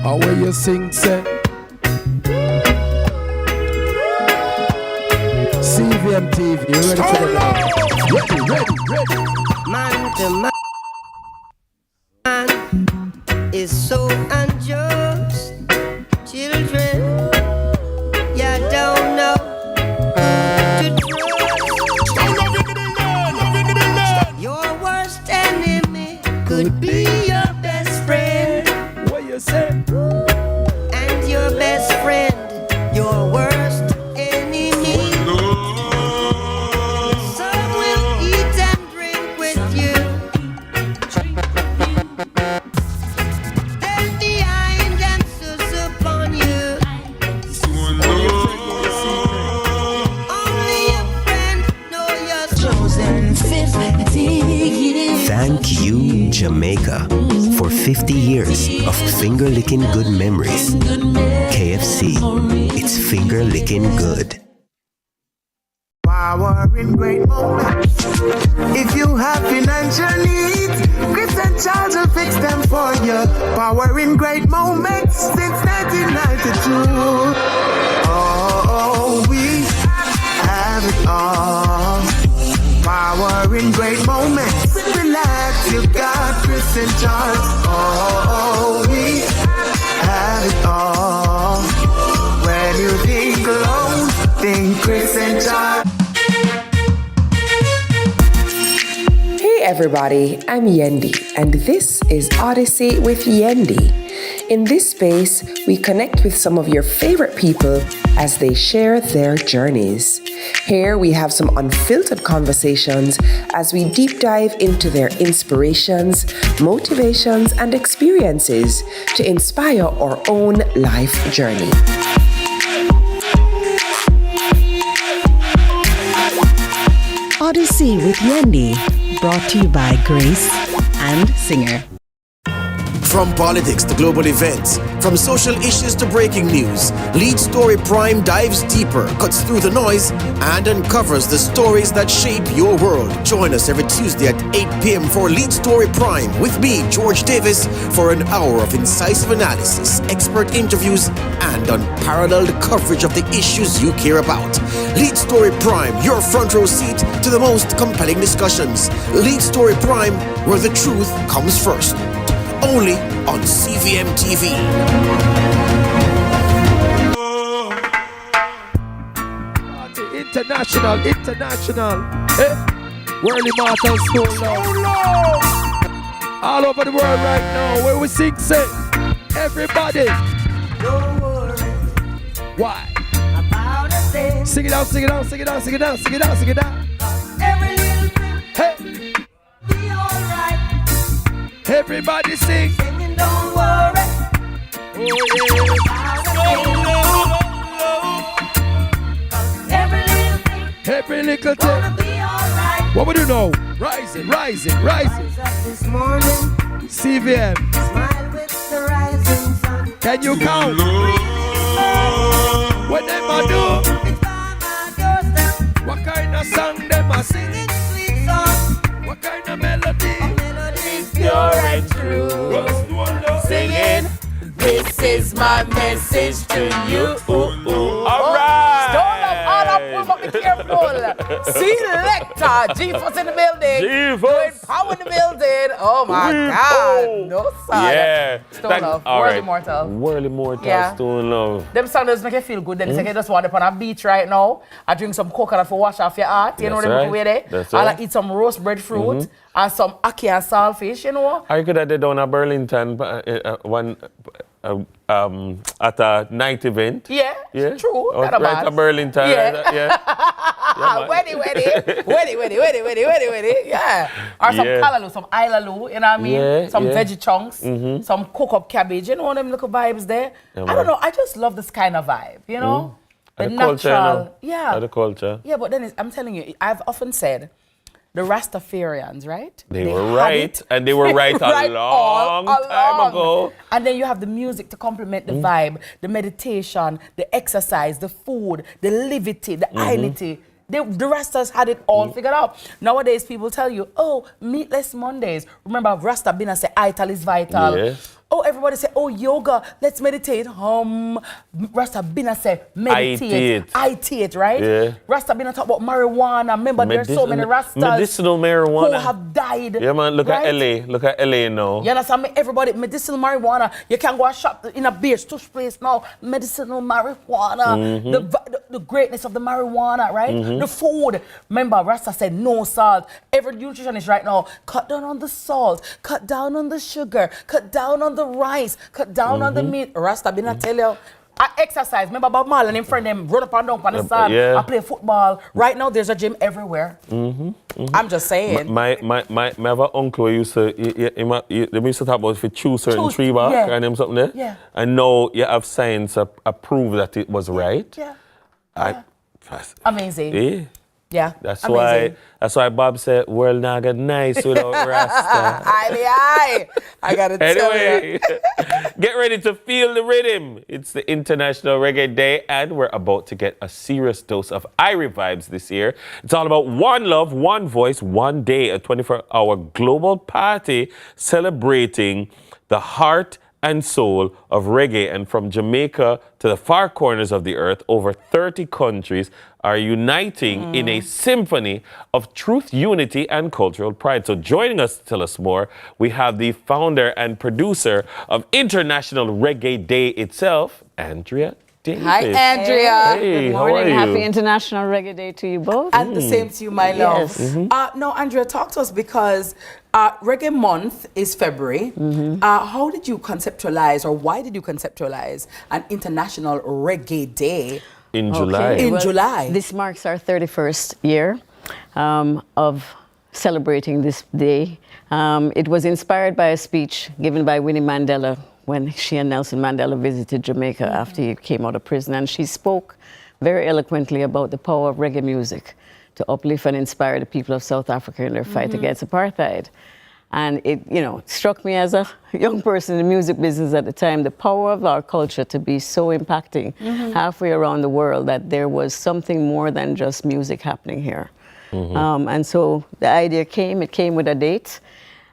How will you sing, say? CVM TV, you ready for the round? Ready. Man to man is so unjust. Children, you don't know to trust. Your worst enemy could be your best friend. What you say? And your best friend, your worst enemy. Some will eat and drink with you. Then behind them sus upon you. Only your friend know your chosen 50 years. Thank you, Jamaica, for 50 years of finger-licking good memories. KFC, it's finger-licking good. Power in great moments. If you have financial needs, Chris and Charles will fix them for you. Power in great moments since 1992. Oh, we have it all. Power in great moments. Relax, you got Chris and Charles. Oh, we have it all. When you think alone, think Chris and Charles. Hey everybody, I'm Yendi, and this is Odyssey with Yendi. In this space, we connect with some of your favorite people as they share their journeys. Here we have some unfiltered conversations as we deep dive into their inspirations, motivations, and experiences to inspire our own life journey. Odyssey with Yendi, brought to you by Grace and Singer. From politics to global events, from social issues to breaking news, Lead Story Prime dives deeper, cuts through the noise, and uncovers the stories that shape your world. Join us every Tuesday at 8 p.m. for Lead Story Prime with me, George Davis, for an hour of incisive analysis, expert interviews, and unparalleled coverage of the issues you care about. Lead Story Prime, your front row seat to the most compelling discussions. Lead Story Prime, where the truth comes first. Only on CVM TV. International. Worldly Martha's School now. All over the world right now, where we sing, say, everybody. Don't worry. Why? About a thing. Sing it out. Every little thing. Hey. Be alright. Everybody sing. Singing, don't worry. Every little thing. Be alright. What would you know? Rising. Rise up this morning. CVM. Smile with the rising sun. Can you count? What them a do? What kind of song them a sing? Sweet song. What kind of melody? Pure and true. Singing, this is my message to you. All right. Stone up, all up, but be careful. Selector, G-Force in the building. G-Force. Power in the building. Oh my God. No, sir. Yeah. Stone Love, all World right. Immortal. World Immortal, Yeah. Stone Love. Them songs just make you feel good. Then it's like you just want to on a beach right now. I drink some coconut for wash off your heart. You know That's them right. way there. That's I right. like eat some roast breadfruit and some ackee and saltfish, you know. I could have did down at Burlington at a night event. Yeah, true. Out Not a right bad. at Burlington. Yeah. Yeah. Weddy. Yeah. Or some callaloo, some ilaloo, you know what I mean? Yeah, some yeah. veggie chunks, some cook-up cabbage. You know them little vibes there? Yeah, I don't know. I just love this kind of vibe, you know? The And natural. culture, Yeah. the culture. Yeah, but then I'm telling you, I've often said, the Rastafarians, right? They were had right, it. and they were right a long time ago. And then you have the music to complement the vibe, the meditation, the exercise, the food, the levity, the identity. The Rastas had it all figured out. Nowadays, people tell you, oh, meatless Mondays. Remember, Rasta Bina say, ital is vital. Yes. Oh, everybody say, oh, yoga, let's meditate. Rasta Bina say, meditate. IT, right? Yeah. Rasta Bina talk about marijuana. Remember, there's so many Rastas medicinal marijuana who have died. Yeah, man, look right? at LA. Look at LA now. You understand me? Everybody, medicinal marijuana. You can go and shop in a beer stush place now. Medicinal marijuana. The greatness of the marijuana, right? The food. Remember, Rasta said no salt. Every nutritionist right now, cut down on the salt, cut down on the sugar, cut down on the rice, cut down on the meat. Rasta been tell you. I exercise. Remember Bob Marley and him friend them run up and down on the sand. Yeah. I play football. Right now there's a gym everywhere. I'm just saying. My have an uncle who used to, they used to talk about if you choose certain tree bark and them something there. Yeah. And now you have science approve that it was right. Yeah. Amazing. Yeah. Yeah. That's amazing. why Bob said world not get nice without Rasta. I gotta tell you. Anyway, get ready to feel the rhythm. It's the International Reggae Day, and we're about to get a serious dose of Irie vibes this year. It's all about one love, one voice, one day, a 24-hour global party celebrating the heart and soul of reggae. And from Jamaica to the far corners of the earth, over 30 countries are uniting in a symphony of truth, unity, and cultural pride. So joining us to tell us more, we have the founder and producer of International Reggae Day itself, Andrea Davis. Hi, Andrea. Hey, Good how are morning. you? Happy International Reggae Day to you both. And the same to you, my love. Yes. No, Andrea, talk to us because Reggae Month is February. How did you conceptualize, or why did you conceptualize an International Reggae Day? In July. Okay. July. This marks our 31st year of celebrating this day. It was inspired by a speech given by Winnie Mandela when she and Nelson Mandela visited Jamaica after he came out of prison. And she spoke very eloquently about the power of reggae music to uplift and inspire the people of South Africa in their fight against apartheid. And it, struck me as a young person in the music business at the time, the power of our culture to be so impacting halfway around the world that there was something more than just music happening here. And so the idea came, it came with a date.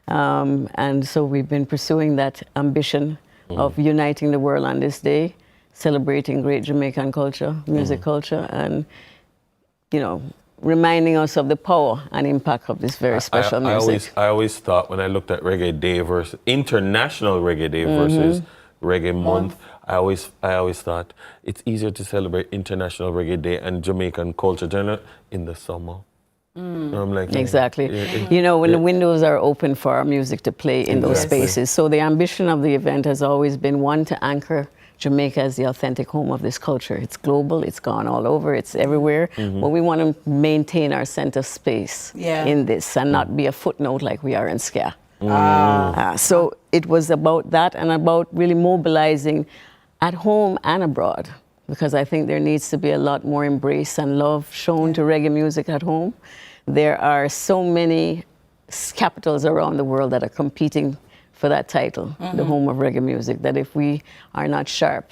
And so we've been pursuing that ambition of uniting the world on this day, celebrating great Jamaican culture, music culture, and, reminding us of the power and impact of this very special music. I always thought when I looked at Reggae Day versus International Reggae Day versus Reggae Month, I always thought it's easier to celebrate International Reggae Day and Jamaican culture in the summer. I'm like, exactly. When the windows are open for our music to play in those spaces. So the ambition of the event has always been, one, to anchor Jamaica as the authentic home of this culture. It's global, it's gone all over, it's everywhere. But we want to maintain our center space in this and not be a footnote like we are in Ska. So it was about that and about really mobilizing at home and abroad, because I think there needs to be a lot more embrace and love shown to reggae music at home. There are so many capitals around the world that are competing for that title, the home of reggae music, that if we are not sharp,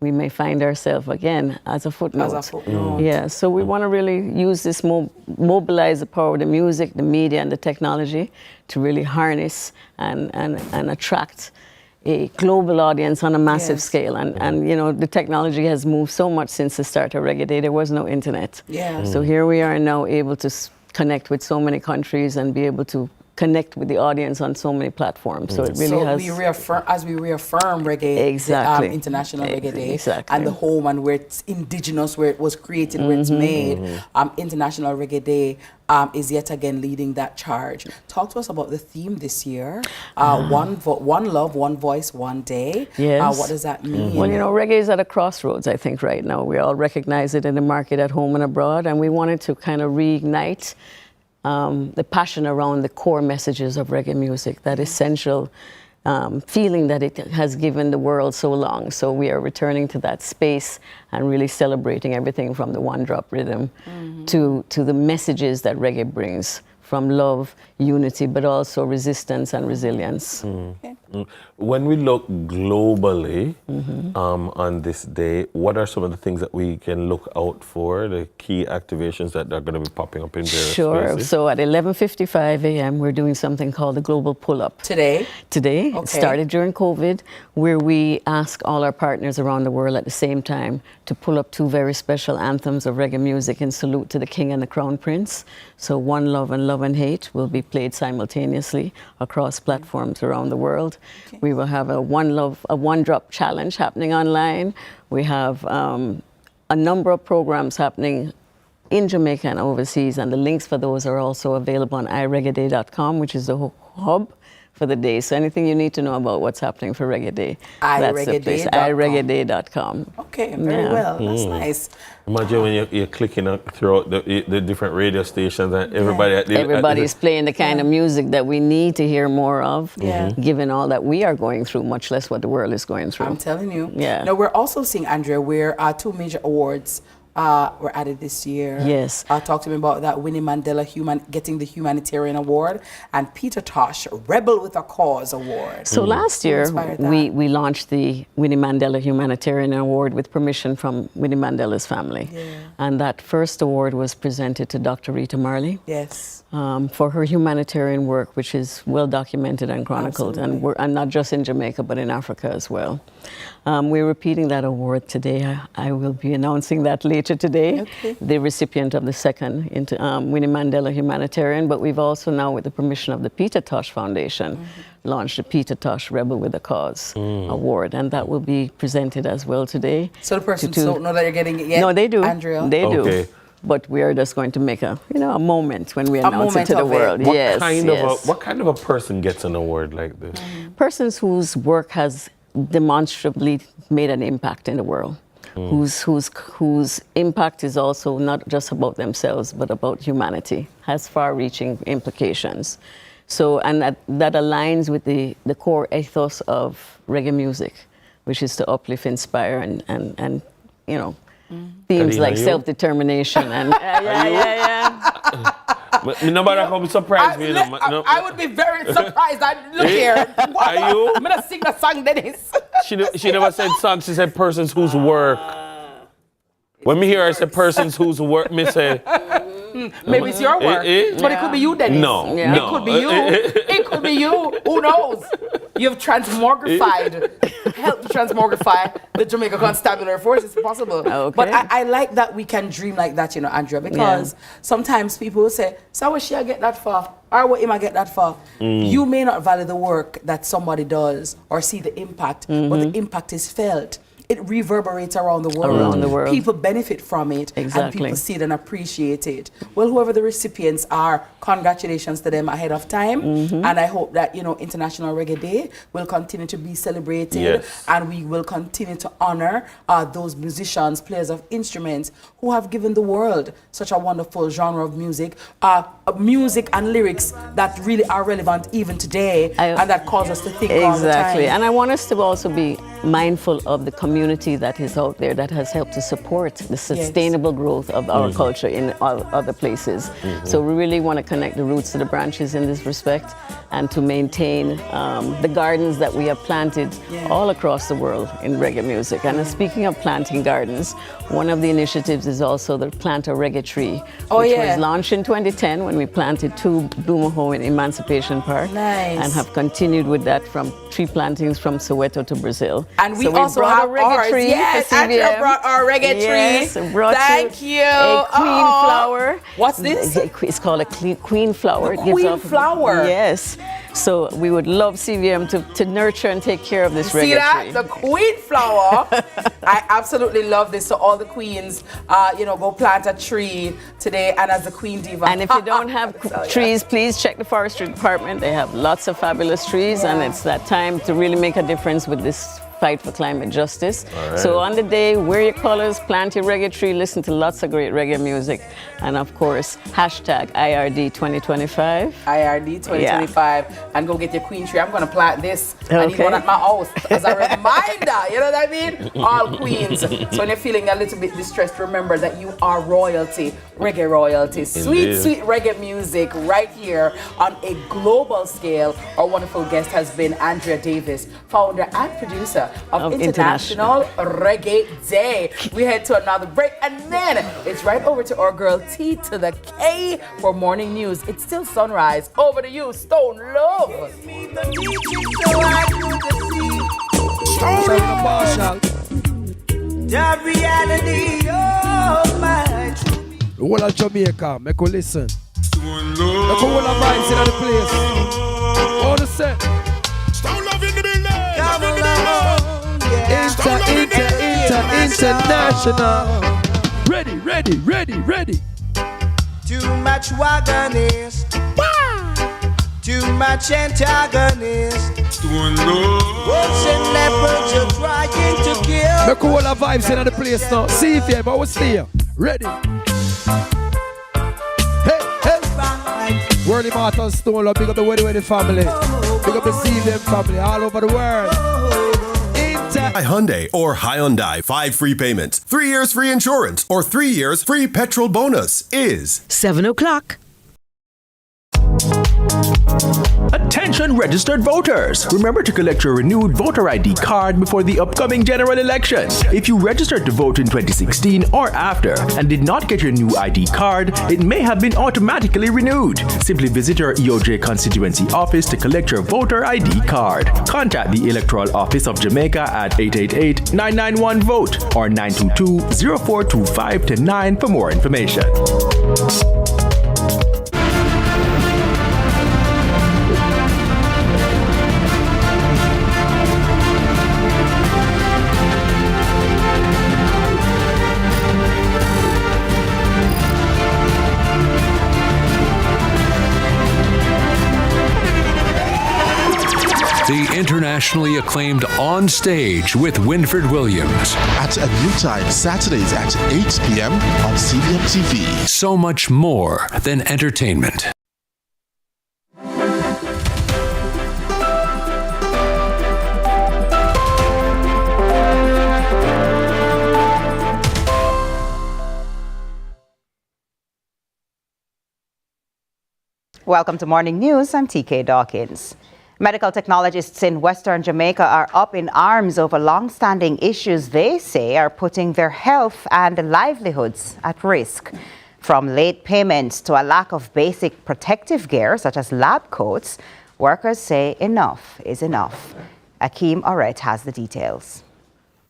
we may find ourselves again as a footnote. Yeah, so we want to really use this, mobilize the power of the music, the media, and the technology to really harness and attract a global audience on a massive scale. And the technology has moved so much since the start of Reggae Day. There was no internet. So here we are now able to connect with so many countries and be able to connect with the audience on so many platforms. So it really has. We reaffirm Reggae, Exactly. International Reggae Day, Exactly. and the home and where it's indigenous, where it was created, where it's made. International Reggae Day is yet again leading that charge. Talk to us about the theme this year. One love, one voice, one day. Yes. What does that mean? Well, reggae is at a crossroads, I think, right now. We all recognize it in the market at home and abroad, and we wanted to kind of reignite the passion around the core messages of reggae music, that essential feeling that it has given the world so long. So we are returning to that space and really celebrating everything from the one-drop rhythm to the messages that reggae brings, from love, unity, but also resistance and resilience. When we look globally on this day, what are some of the things that we can look out for, the key activations that are going to be popping up in various spaces? So at 11:55 a.m., we're doing something called the Global Pull-Up. Today? Today. Okay. It started during COVID, where we ask all our partners around the world at the same time to pull up 2 very special anthems of reggae music in salute to the King and the Crown Prince. So One Love and Love and Hate will be played simultaneously across platforms around the world. Okay. We will have a one-drop challenge happening online. We have a number of programs happening in Jamaica and overseas, and the links for those are also available on ireggaeday.com, which is the hub for the day. So anything you need to know about what's happening for Reggae Day, that's the place, ireggaeday.com. Okay, very well. That's nice. Imagine when you're clicking throughout the different radio stations and everybody's playing the kind of music that we need to hear more of, given all that we are going through, much less what the world is going through. I'm telling you. Yeah. Now, we're also seeing, Andrea, where 2 major awards were added this year. Yes. Talk to me about that. Winnie Mandela getting the Humanitarian Award, and Peter Tosh, Rebel with a Cause Award. So last year, we launched the Winnie Mandela Humanitarian Award with permission from Winnie Mandela's family. Yeah. And that first award was presented to Dr. Rita Marley. Yes. For her humanitarian work, which is well documented and chronicled, and not just in Jamaica, but in Africa as well. We're repeating that award today. I will be announcing that later today, the recipient of the second Winnie Mandela Humanitarian, but we've also now, with the permission of the Peter Tosh Foundation, launched the Peter Tosh Rebel with a Cause Award, and that will be presented as well today. So the persons don't know that you're getting it yet? No, they do. Andrea? They do. But we are just going to make a moment when we announce it to the world. What kind of a person gets an award like this? Persons whose work has demonstrably made an impact in the world, whose impact is also not just about themselves, but about humanity, has far-reaching implications. So, and that aligns with the core ethos of reggae music, which is to uplift, inspire, and themes Khadine, like self-determination and Nobody come surprise me. I would be very surprised. Look here. Are you? I'm gonna sing the song, Dennis. She never said song. She said persons whose work. When me hear her say persons whose work, me say. Maybe it's your work, but it could be you, Dennis. No. It could be you. It could be you. Who knows? You've helped to transmogrify the Jamaica Constabulary Force. It's possible. Okay. But I like that we can dream like that, Andrea, because sometimes people will say, so what should I get that for? Or what am I get that for? You may not value the work that somebody does or see the impact, but the impact is felt. It reverberates around the world. People benefit from it, and people see it and appreciate it. Well, whoever the recipients are, congratulations to them ahead of time. And I hope that, International Reggae Day will continue to be celebrated, and we will continue to honor those musicians, players of instruments who have given the world such a wonderful genre of music, music and lyrics that really are relevant even today, and that cause us to think all the time. And I want us to also be mindful of the community that is out there that has helped to support the sustainable growth of our culture in all other places. So we really want to connect the roots to the branches in this respect. and to maintain the gardens that we have planted all across the world in reggae music. And speaking of planting gardens, one of the initiatives is also the Plant a Reggae Tree, which was launched in 2010 when we planted 2 Bloomahoe in Emancipation Park. Nice. And have continued with that from tree plantings from Soweto to Brazil. And we so also brought have a reggae ours. tree Yes, for CVM. Andrea brought our reggae Yes, tree. brought Thank you. A queen flower. What's this? It's called a queen flower. It gives Queen off- flower. Yes. So we would love CVM to nurture and take care of this reggae See that? tree. The queen flower. I absolutely love this. So all the queens, go plant a tree today, and as the queen diva. And if you don't have trees, please check the forestry department. They have lots of fabulous trees, and it's that time to really make a difference with this fight for climate justice. right. So on the day, wear your colors, plant your reggae tree, listen to lots of great reggae music, and of course, hashtag IRD 2025. IRD 2025, and go get your queen tree. I'm going to plant this. I need Okay. one at my house as a reminder. You know what I mean? All queens. So when you're feeling a little bit distressed, remember that you are royalty, reggae royalty. Sweet, Indeed. sweet reggae music right here on a global scale. Our wonderful guest has been Andrea Davis, founder and producer of International Reggae Day. We head to another break, and then it's right over to our girl T to the K for morning news. It's still sunrise. Over to you, Stone Love. The reality of my truth. The whole of Jamaica, make you listen. The whole of vibes in the place. All the set. Stone Love in the building. Come along. International. Ready. Too much wagonist. Too much antagonist. Wolves and leopards are trying to kill. Make all the vibes in the place now. See if you ever stay here. Ready. Hey. Worldly Martin Stone Love, big up the Weddy family. Big up the CVM family all over the world. Hyundai or Hyundai 5 free payments, 3 years free insurance, or 3 years free petrol bonus is 7 o'clock. Attention registered voters! Remember to collect your renewed voter ID card before the upcoming general election. If you registered to vote in 2016 or after and did not get your new ID card, it may have been automatically renewed. Simply visit your EOJ constituency office to collect your voter ID card. Contact the Electoral Office of Jamaica at 888-991-VOTE or 922-0425-9 for more information. The internationally acclaimed On Stage with Winford Williams. At a new time, Saturdays at 8 p.m. on CVM TV. So much more than entertainment. Welcome to Morning News. I'm TK Dawkins. Medical technologists in Western Jamaica are up in arms over long-standing issues they say are putting their health and livelihoods at risk. From late payments to a lack of basic protective gear, such as lab coats, workers say enough is enough. Akeem Oret has the details.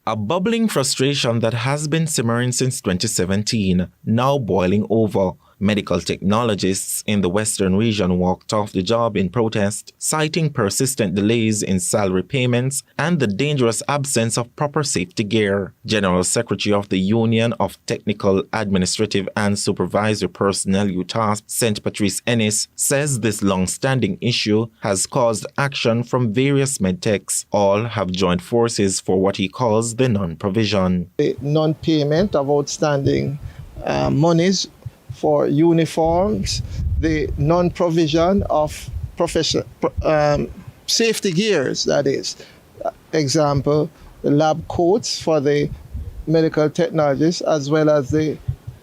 A bubbling frustration that has been simmering since 2017, now boiling over. Medical technologists in the Western region walked off the job in protest, citing persistent delays in salary payments and the dangerous absence of proper safety gear. General Secretary of the Union of Technical, Administrative and Supervisory Personnel UTASP, St. Patrice Ellis, says this long-standing issue has caused action from various medtechs. All have joined forces for what he calls the non-provision. The non-payment of outstanding monies for uniforms, the non-provision of safety gears, that is. Example, the lab coats for the medical technologists as well as the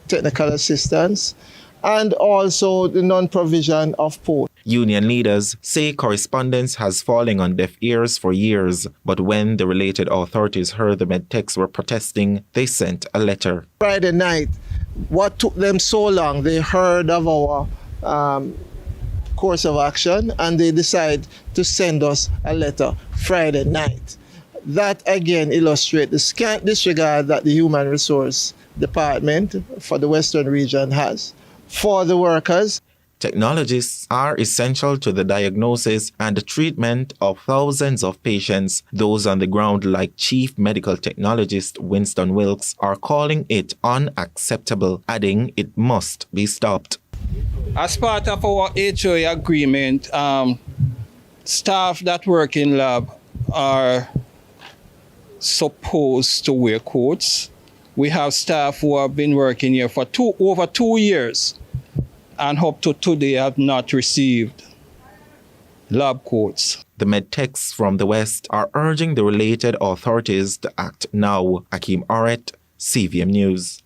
technical assistants, and also the non-provision of port. Union leaders say correspondence has fallen on deaf ears for years, but when the related authorities heard the medtechs were protesting, they sent a letter. Friday night, what took them so long? They heard of our course of action and they decided to send us a letter Friday night. That again illustrates the scant disregard that the Human Resource Department for the Western region has for the workers. Technologists are essential to the diagnosis and the treatment of thousands of patients. Those on the ground, like Chief Medical Technologist Winston Wilkes, are calling it unacceptable, adding it must be stopped. As part of our HOA agreement, staff that work in lab are supposed to wear coats. We have staff who have been working here for over 2 years and up to today have not received lab coats. The medtechs from the West are urging the related authorities to act now. Akeem Oret, CVM News.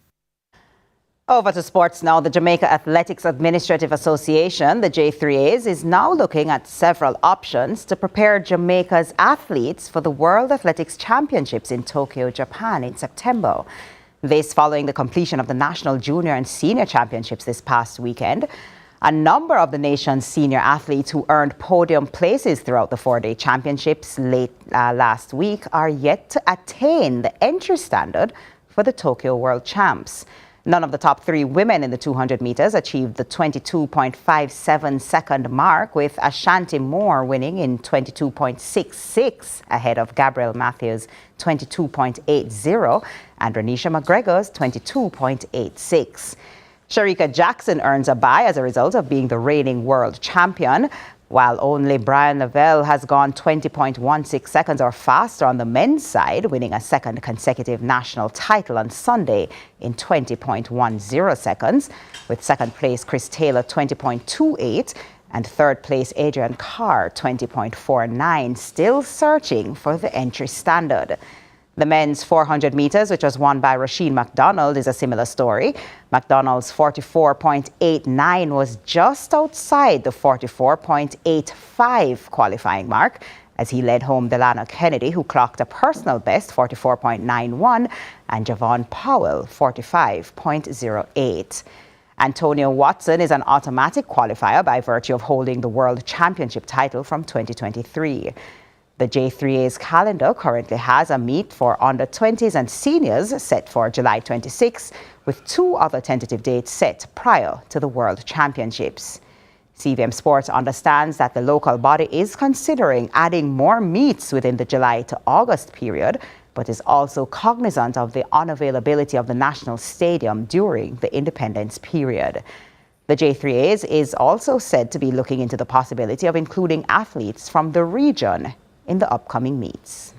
Over to sports now. The Jamaica Athletics Administrative Association, the J3As, is now looking at several options to prepare Jamaica's athletes for the World Athletics Championships in Tokyo, Japan in September. This following the completion of the National Junior and Senior Championships this past weekend. A number of the nation's senior athletes who earned podium places throughout the 4-day championships late last week are yet to attain the entry standard for the Tokyo World Champs. None of the top 3 women in the 200 meters achieved the 22.57 second mark, with Ashanti Moore winning in 22.66 ahead of Gabrielle Matthews' 22.80 and Renisha McGregor's 22.86. Sharika Jackson earns a bye as a result of being the reigning world champion, while only Brian Lavelle has gone 20.16 seconds or faster on the men's side, winning a second consecutive national title on Sunday in 20.10 seconds, with second place Chris Taylor 20.28 and third place Adrian Carr 20.49, still searching for the entry standard. The men's 400 meters, which was won by Rasheen McDonald, is a similar story. McDonald's 44.89 was just outside the 44.85 qualifying mark as he led home Delano Kennedy, who clocked a personal best 44.91, and Javon Powell 45.08. Antonio Watson is an automatic qualifier by virtue of holding the World Championship title from 2023. The J3A's calendar currently has a meet for under-20s and seniors set for July 26, with 2 other tentative dates set prior to the World Championships. CVM Sports understands that the local body is considering adding more meets within the July to August period, but is also cognizant of the unavailability of the National Stadium during the independence period. The J3As is also said to be looking into the possibility of including athletes from the region in the upcoming meets.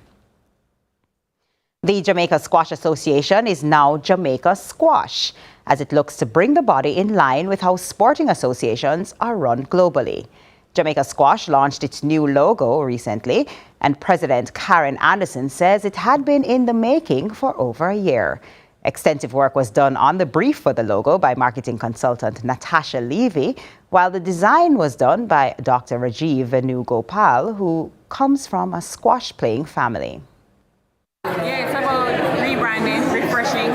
The Jamaica Squash Association is now Jamaica Squash, as it looks to bring the body in line with how sporting associations are run globally. Jamaica Squash launched its new logo recently, and President Karen Anderson says it had been in the making for over a year. Extensive work was done on the brief for the logo by marketing consultant Natasha Levy, while the design was done by Dr. Rajiv Venugopal, who comes from a squash-playing family. Yeah, it's about rebranding, refreshing.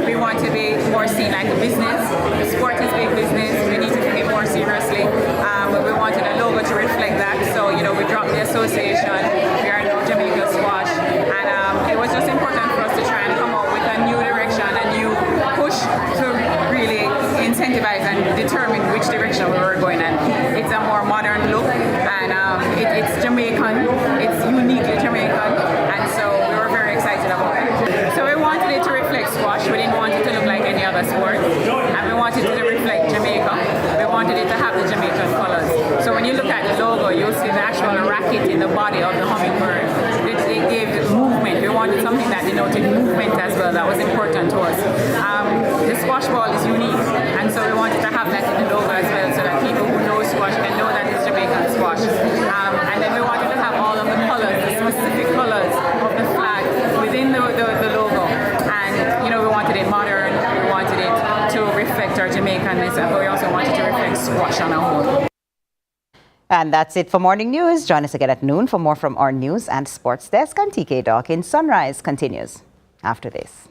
We want to be more seen like a business. Sport is big business. We need to take it more seriously. But we wanted a logo to reflect that. So, we dropped the association. We are now Jamaica Squash. And it was just important for us to try and come up with a new direction, a new push to really incentivize and determine which direction we were going in. It's a more modern look, and it's Jamaican. It's uniquely Jamaican, and so we were very excited about it. So we wanted it to reflect squash. We didn't want it to look like any other sport, and we wanted it to reflect Jamaica. We wanted it to have the Jamaican colors. So when you look at the logo, you'll see the actual racket in the body of the hummingbird. It gave movement. We wanted something that denoted movement as well. That was important to us. The squash ball is unique, and so we wanted to have that in the logo as well, so that people who know squash can know that it's Jamaican squash. And then we wanted to have all of the colors, the specific colors of the flag within the logo. And we wanted it modern. We wanted it to reflect our Jamaicanness, but we also wanted to reflect squash on our own. And that's it for Morning News. Join us again at noon for more from our news and sports desk. I'm TK Dawkins. Sunrise continues after this.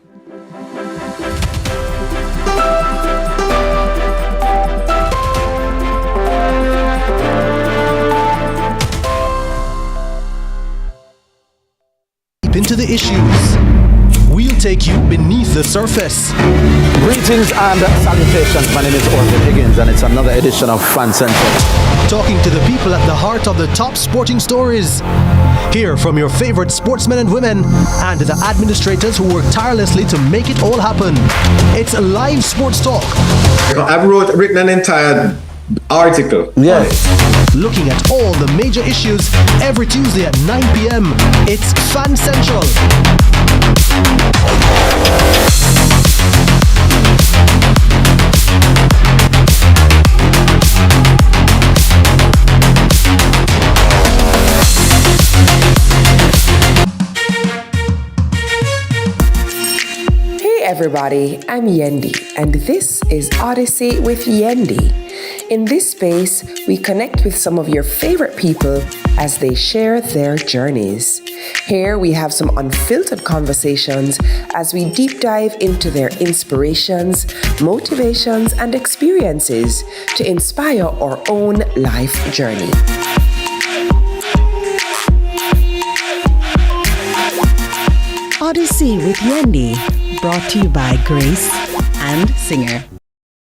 Into the issues. We'll take you beneath the surface. Greetings and salutations. My name is Orville Higgins, and it's another edition of Fan Central. Talking to the people at the heart of the top sporting stories. Hear from your favorite sportsmen and women and the administrators who work tirelessly to make it all happen. It's live sports talk. I've written an entire article. Yes. Looking at all the major issues every Tuesday at 9 p.m. It's Fan Central. Hey everybody, I'm Yendi, and this is Odyssey with Yendi. In this space, we connect with some of your favorite people as they share their journeys. Here we have some unfiltered conversations as we deep dive into their inspirations, motivations, and experiences to inspire our own life journey. Odyssey with Yendi, brought to you by Grace and Singer.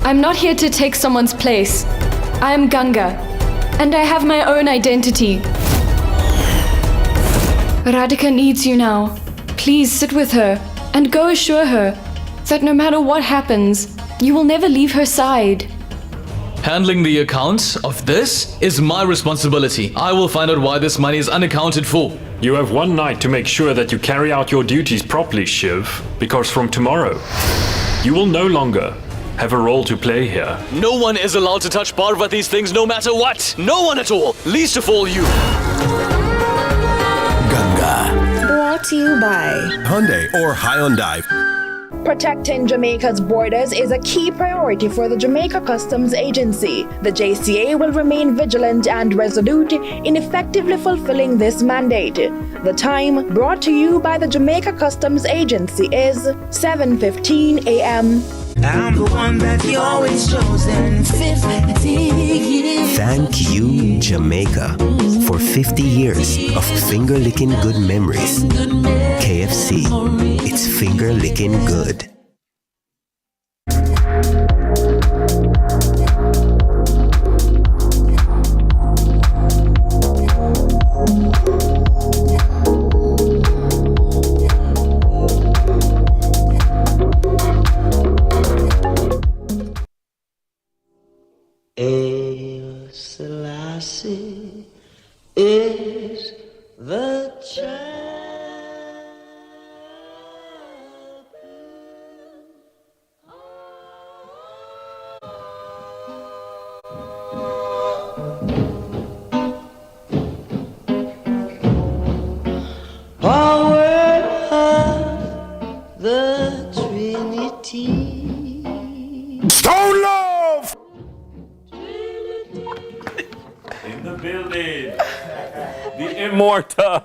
I'm not here to take someone's place. I am Ganga, and I have my own identity. Radhika needs you now. Please sit with her and go assure her that no matter what happens, you will never leave her side. Handling the accounts of this is my responsibility. I will find out why this money is unaccounted for. You have one night to make sure that you carry out your duties properly, Shiv, because from tomorrow, you will no longer have a role to play here. No one is allowed to touch Parvati's things no matter what. No one at all, least of all you. Ganga. Brought to you by Hyundai or Hyundai. Protecting Jamaica's borders is a key priority for the Jamaica Customs Agency. The JCA will remain vigilant and resolute in effectively fulfilling this mandate. The time, brought to you by the Jamaica Customs Agency, is 7:15 a.m. I'm the one that you always chosen. 50 years. Thank you, Jamaica, for 50 years of finger-licking good memories. KFC, it's finger-licking good. Selassie is the child. Power of the Trinity. Stone Love! In the building. The immortal.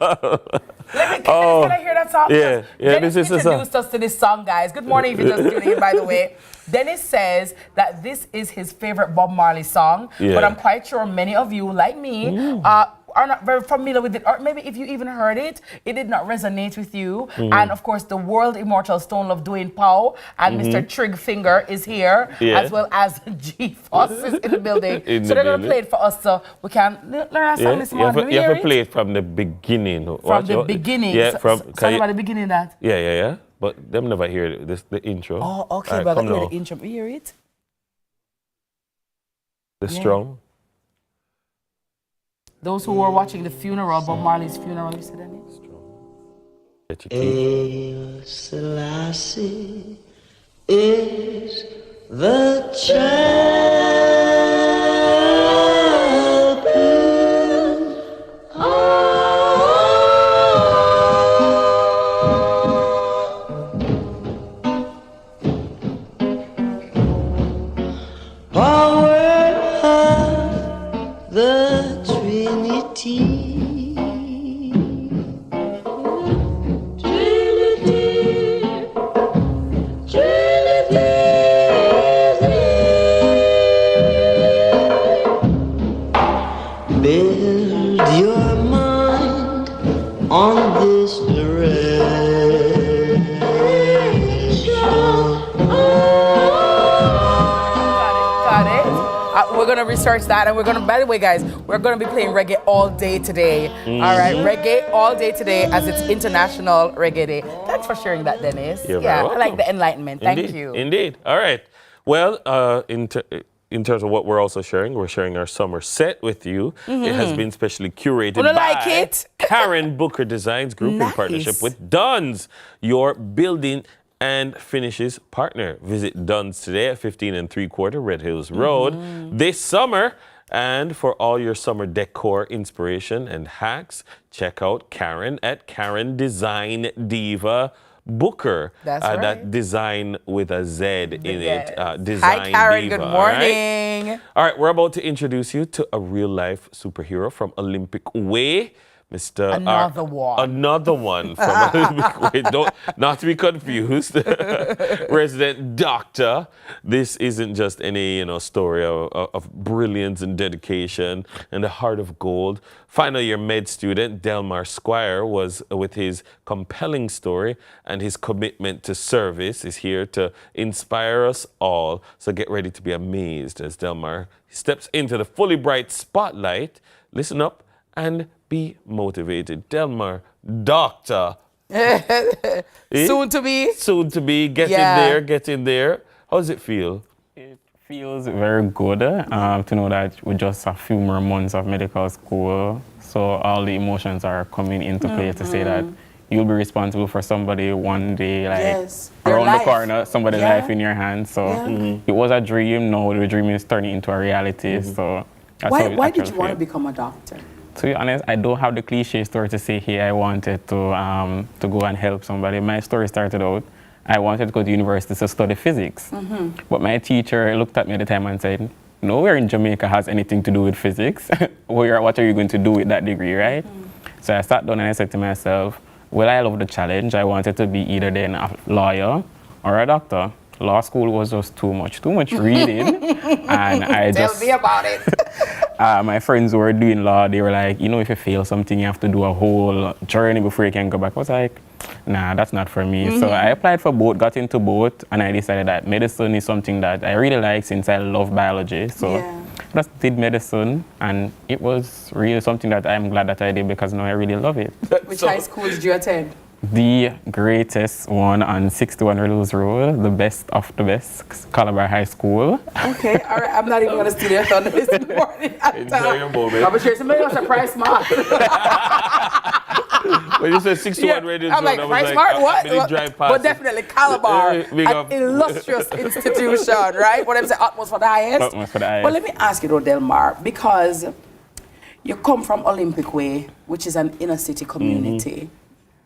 Can I hear that song? Yeah. Dennis This is the song. introduced us to this song, guys. Good morning if you're just tuning in, by the way. Dennis says that this is his favorite Bob Marley song, but I'm quite sure many of you, like me, are not very familiar with it, or maybe if you even heard it, it did not resonate with you. And of course, the world immortal Stone Love Dwayne Powell and Mr. Trig Finger is here, as well as G Foss is in the building. So they're going to play it for us so we can learn our song this morning. You have to play it from the beginning. From the beginning? Yeah, from the beginning that? Yeah. But them never hear the intro. Oh, okay, right, but I come hear now. the intro. We hear it? The strong. Those who were watching the funeral, Bob Marley's funeral, you said that name? Hail Selassie is the champion. Power of the tree. going to research that. And we're going to, by the way, guys, we're going to be playing reggae all day today. All right, reggae all day today as it's International Reggae Day. Thanks for sharing that, Dennis. You're yeah, very I like the enlightenment. Thank Indeed. you. Indeed. All right. Well, in terms of what we're also sharing, we're sharing our summer set with you. It has been specially curated by like it? Karen Booker Designs Group in partnership with Dunn's, your building and finishes partner. Visit Dunn's today at 15 3/4 Red Hills Road this summer. And for all your summer decor inspiration and hacks, check out Karen at Karen Design Diva Booker. That's right. That design with a Z in Yes. it. Design Hi, Karen. Diva, Good all morning. right? All right, we're about to introduce you to a real-life superhero from Olympic Way. Mr. Another one. Another one from Olympic Way. Not to be confused. Resident doctor. This isn't just any story of brilliance and dedication and a heart of gold. Final year med student Delmar Squire was with his compelling story, and his commitment to service is here to inspire us all. So get ready to be amazed as Delmar steps into the fully bright spotlight. Listen up and be motivated. Delmar, doctor. Soon to be. Soon to be. Get in there. How does it feel? It feels very good to know that with just a few more months of medical school, so all the emotions are coming into play to say that you'll be responsible for somebody one day, around the corner, somebody's life in your hands. So it was a dream. Now the dream is turning into a reality. So that's why did you want to become a doctor? To be honest, I don't have the cliche story to say, hey, I wanted to go and help somebody. My story started out, I wanted to go to university to study physics. But my teacher looked at me at the time and said, nowhere in Jamaica has anything to do with physics. What are you going to do with that degree, right? So I sat down and I said to myself, well, I love the challenge. I wanted to be either then a lawyer or a doctor. Law school was just too much reading. And I Tell me about it. My friends who were doing law, they were like, if you fail something, you have to do a whole journey before you can go back. I was like, nah, that's not for me. So I applied for both, got into both, and I decided that medicine is something that I really like since I love biology. So I just did medicine, and it was really something that I'm glad that I did because now I really love it. Which high school did you attend? The greatest one on 61 Rose Road, the best of the best, Calabar High School. Okay, all right. I'm not even going to steal your thunder this morning. Enjoy your moment. I'm sure somebody was a price mark. When you said 61 Radio I'm like, price mark, what? But definitely Calabar, an illustrious institution, right? What I'm saying, utmost for the highest. Utmost for the highest. But let me ask you though, Delmar, because you come from Olympic Way, which is an inner city community.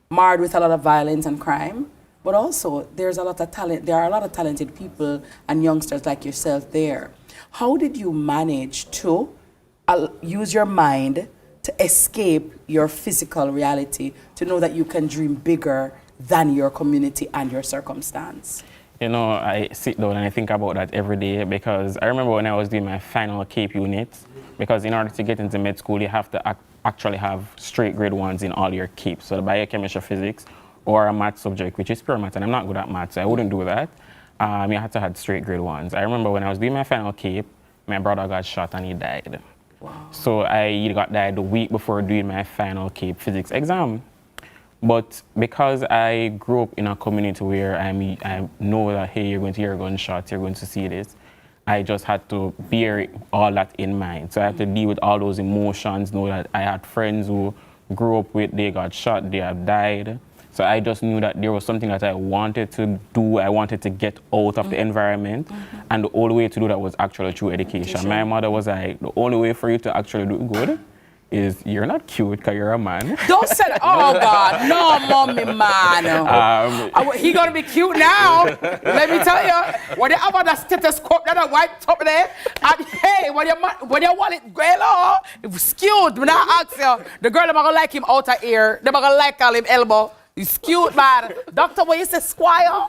Marred with a lot of violence and crime, but also there's a lot of talent. There are a lot of talented people and youngsters like yourself there. How did you manage to use your mind to escape your physical reality, to know that you can dream bigger than your community and your circumstance? I sit down and I think about that every day because I remember when I was doing my final CAPE unit, because in order to get into med school, you have to actually have straight grade 1s in all your CAPEs. So the biochemistry, physics, or a math subject, which is pure math, and I'm not good at math, so I wouldn't do that. You had to have straight grade 1s. I remember when I was doing my final CAPE, my brother got shot and he died. Wow. So I got died the week before doing my final CAPE physics exam. But because I grew up in a community where I know that, hey, you're going to hear gunshots, you're going to see this, I just had to bear all that in mind. So I had to deal with all those emotions, know that I had friends who grew up with, they got shot, they have died. So I just knew that there was something that I wanted to do. I wanted to get out of the environment. And the only way to do that was actually through education. My mother was like, the only way for you to actually do good is you're not cute because you're a man. Don't say that. Oh, God. No, mommy, man. He going to be cute now. Let me tell you. When you have that stethoscope, that white top there, and hey, when you want it, girl, skewed. When I ask you, the girl, they're going to like him outer ear. They're going to like call him elbow. He's cute, man. Doctor, what you say, squire?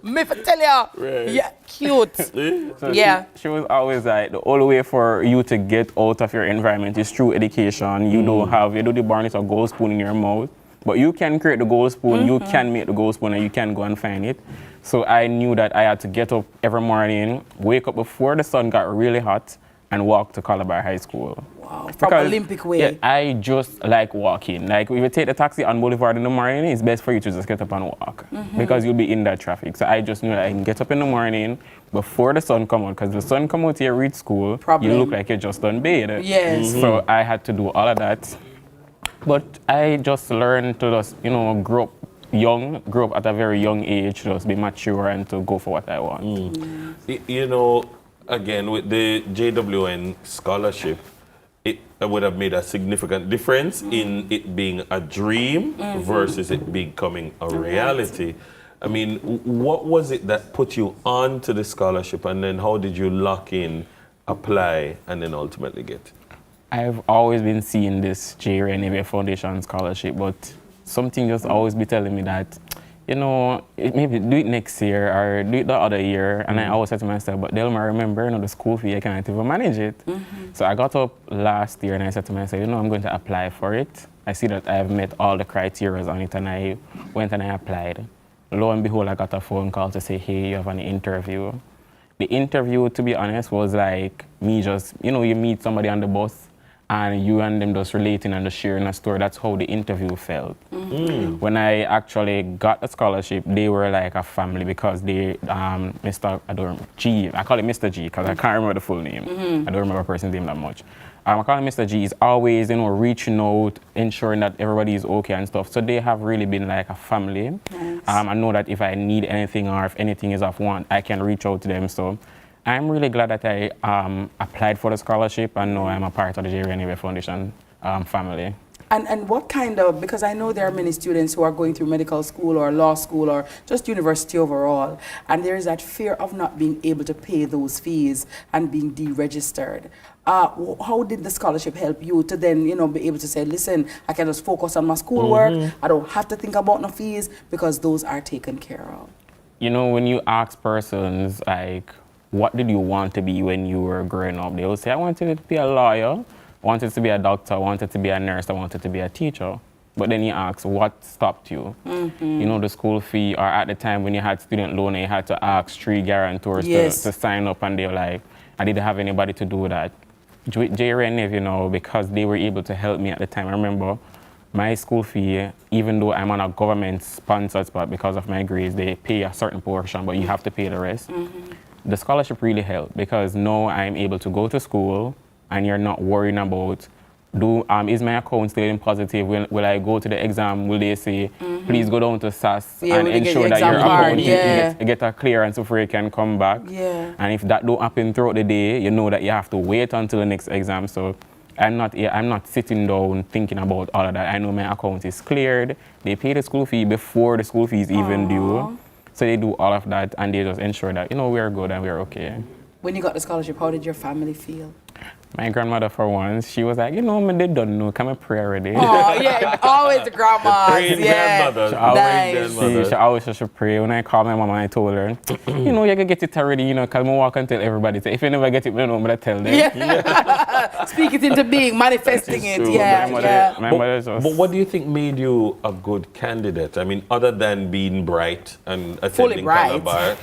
Me for tell you. Right. Yeah, cute. So yeah. She was always like, the only way for you to get out of your environment is through education. You don't have, you do the barney or gold spoon in your mouth. But you can create the gold spoon, you can make the gold spoon, and you can go and find it. So I knew that I had to get up every morning, wake up before the sun got really hot, and walk to Calabar High School. Wow, from Olympic Way. Yeah, I just like walking. Like, if you take the taxi on Boulevard in the morning, it's best for you to just get up and walk because you'll be in that traffic. So I just knew that I can get up in the morning before the sun come out, because the sun come out here, reach school, you look like you just done bathed. Yes. So I had to do all of that. But I just learned to just, grow up at a very young age, just be mature and to go for what I want. Again, with the JWN scholarship, it would have made a significant difference in it being a dream versus it becoming a reality. I mean, what was it that put you on to the scholarship, and then how did you lock in, apply, and then ultimately get it? I've always been seeing this JRNAV Foundation scholarship, but something just always be telling me that, maybe do it next year or do it the other year. And I always said to myself, but they'll remember, the school fee, I can't even manage it. So I got up last year and I said to myself, I'm going to apply for it. I see that I have met all the criteria on it, and I went and I applied. Lo and behold, I got a phone call to say, hey, you have an interview. The interview, to be honest, was like me just, you meet somebody on the bus, and you and them just relating and just sharing a story. That's how the interview felt. When I actually got the scholarship, they were like a family, because they, Mr. G, I call it Mr. G because I can't remember the full name. I don't remember a person's name that much. I call him Mr. G. Is always, reaching out, ensuring that everybody is okay and stuff. So they have really been like a family. Nice. I know that if I need anything or if anything is of want, I can reach out to them. So I'm really glad that I applied for the scholarship, and now I'm a part of the JRNAV Foundation family. And what kind of, because I know there are many students who are going through medical school or law school or just university overall, and there is that fear of not being able to pay those fees and being deregistered. How did the scholarship help you to then, be able to say, listen, I can just focus on my schoolwork, I don't have to think about no fees, because those are taken care of? When you ask persons, like, what did you want to be when you were growing up? They will say, I wanted to be a lawyer, I wanted to be a doctor, I wanted to be a nurse, I wanted to be a teacher. But then you ask, what stopped you? The school fee, or at the time when you had student loan, you had to ask 3 guarantors to sign up, and they were like, I didn't have anybody to do that. With JRNF, because they were able to help me at the time, I remember my school fee, even though I'm on a government-sponsored spot because of my grades, they pay a certain portion, but you have to pay the rest. The scholarship really helped, because now I'm able to go to school, and you're not worrying about, is my account still in positive? Will I go to the exam? Will they say, please go down to SAS and ensure that your account get a clearance before you can come back? And if that don't happen throughout the day, you know that you have to wait until the next exam. So I'm not sitting down thinking about all of that. I know my account is cleared. They pay the school fee before the school fee is even due. So they do all of that, and they just ensure that, we're good and we're okay. When you got the scholarship, how did your family feel? My grandmother, for once, she was like, they don't know, come and pray already. Oh, yeah, always the grandmas. She always should pray. When I called my mom, I told her, you can get it already, because I walk and tell everybody. So if you never get it, I tell them. Speak it into being, manifesting it. But what do you think made you a good candidate? I mean, other than being bright and attending Calabar,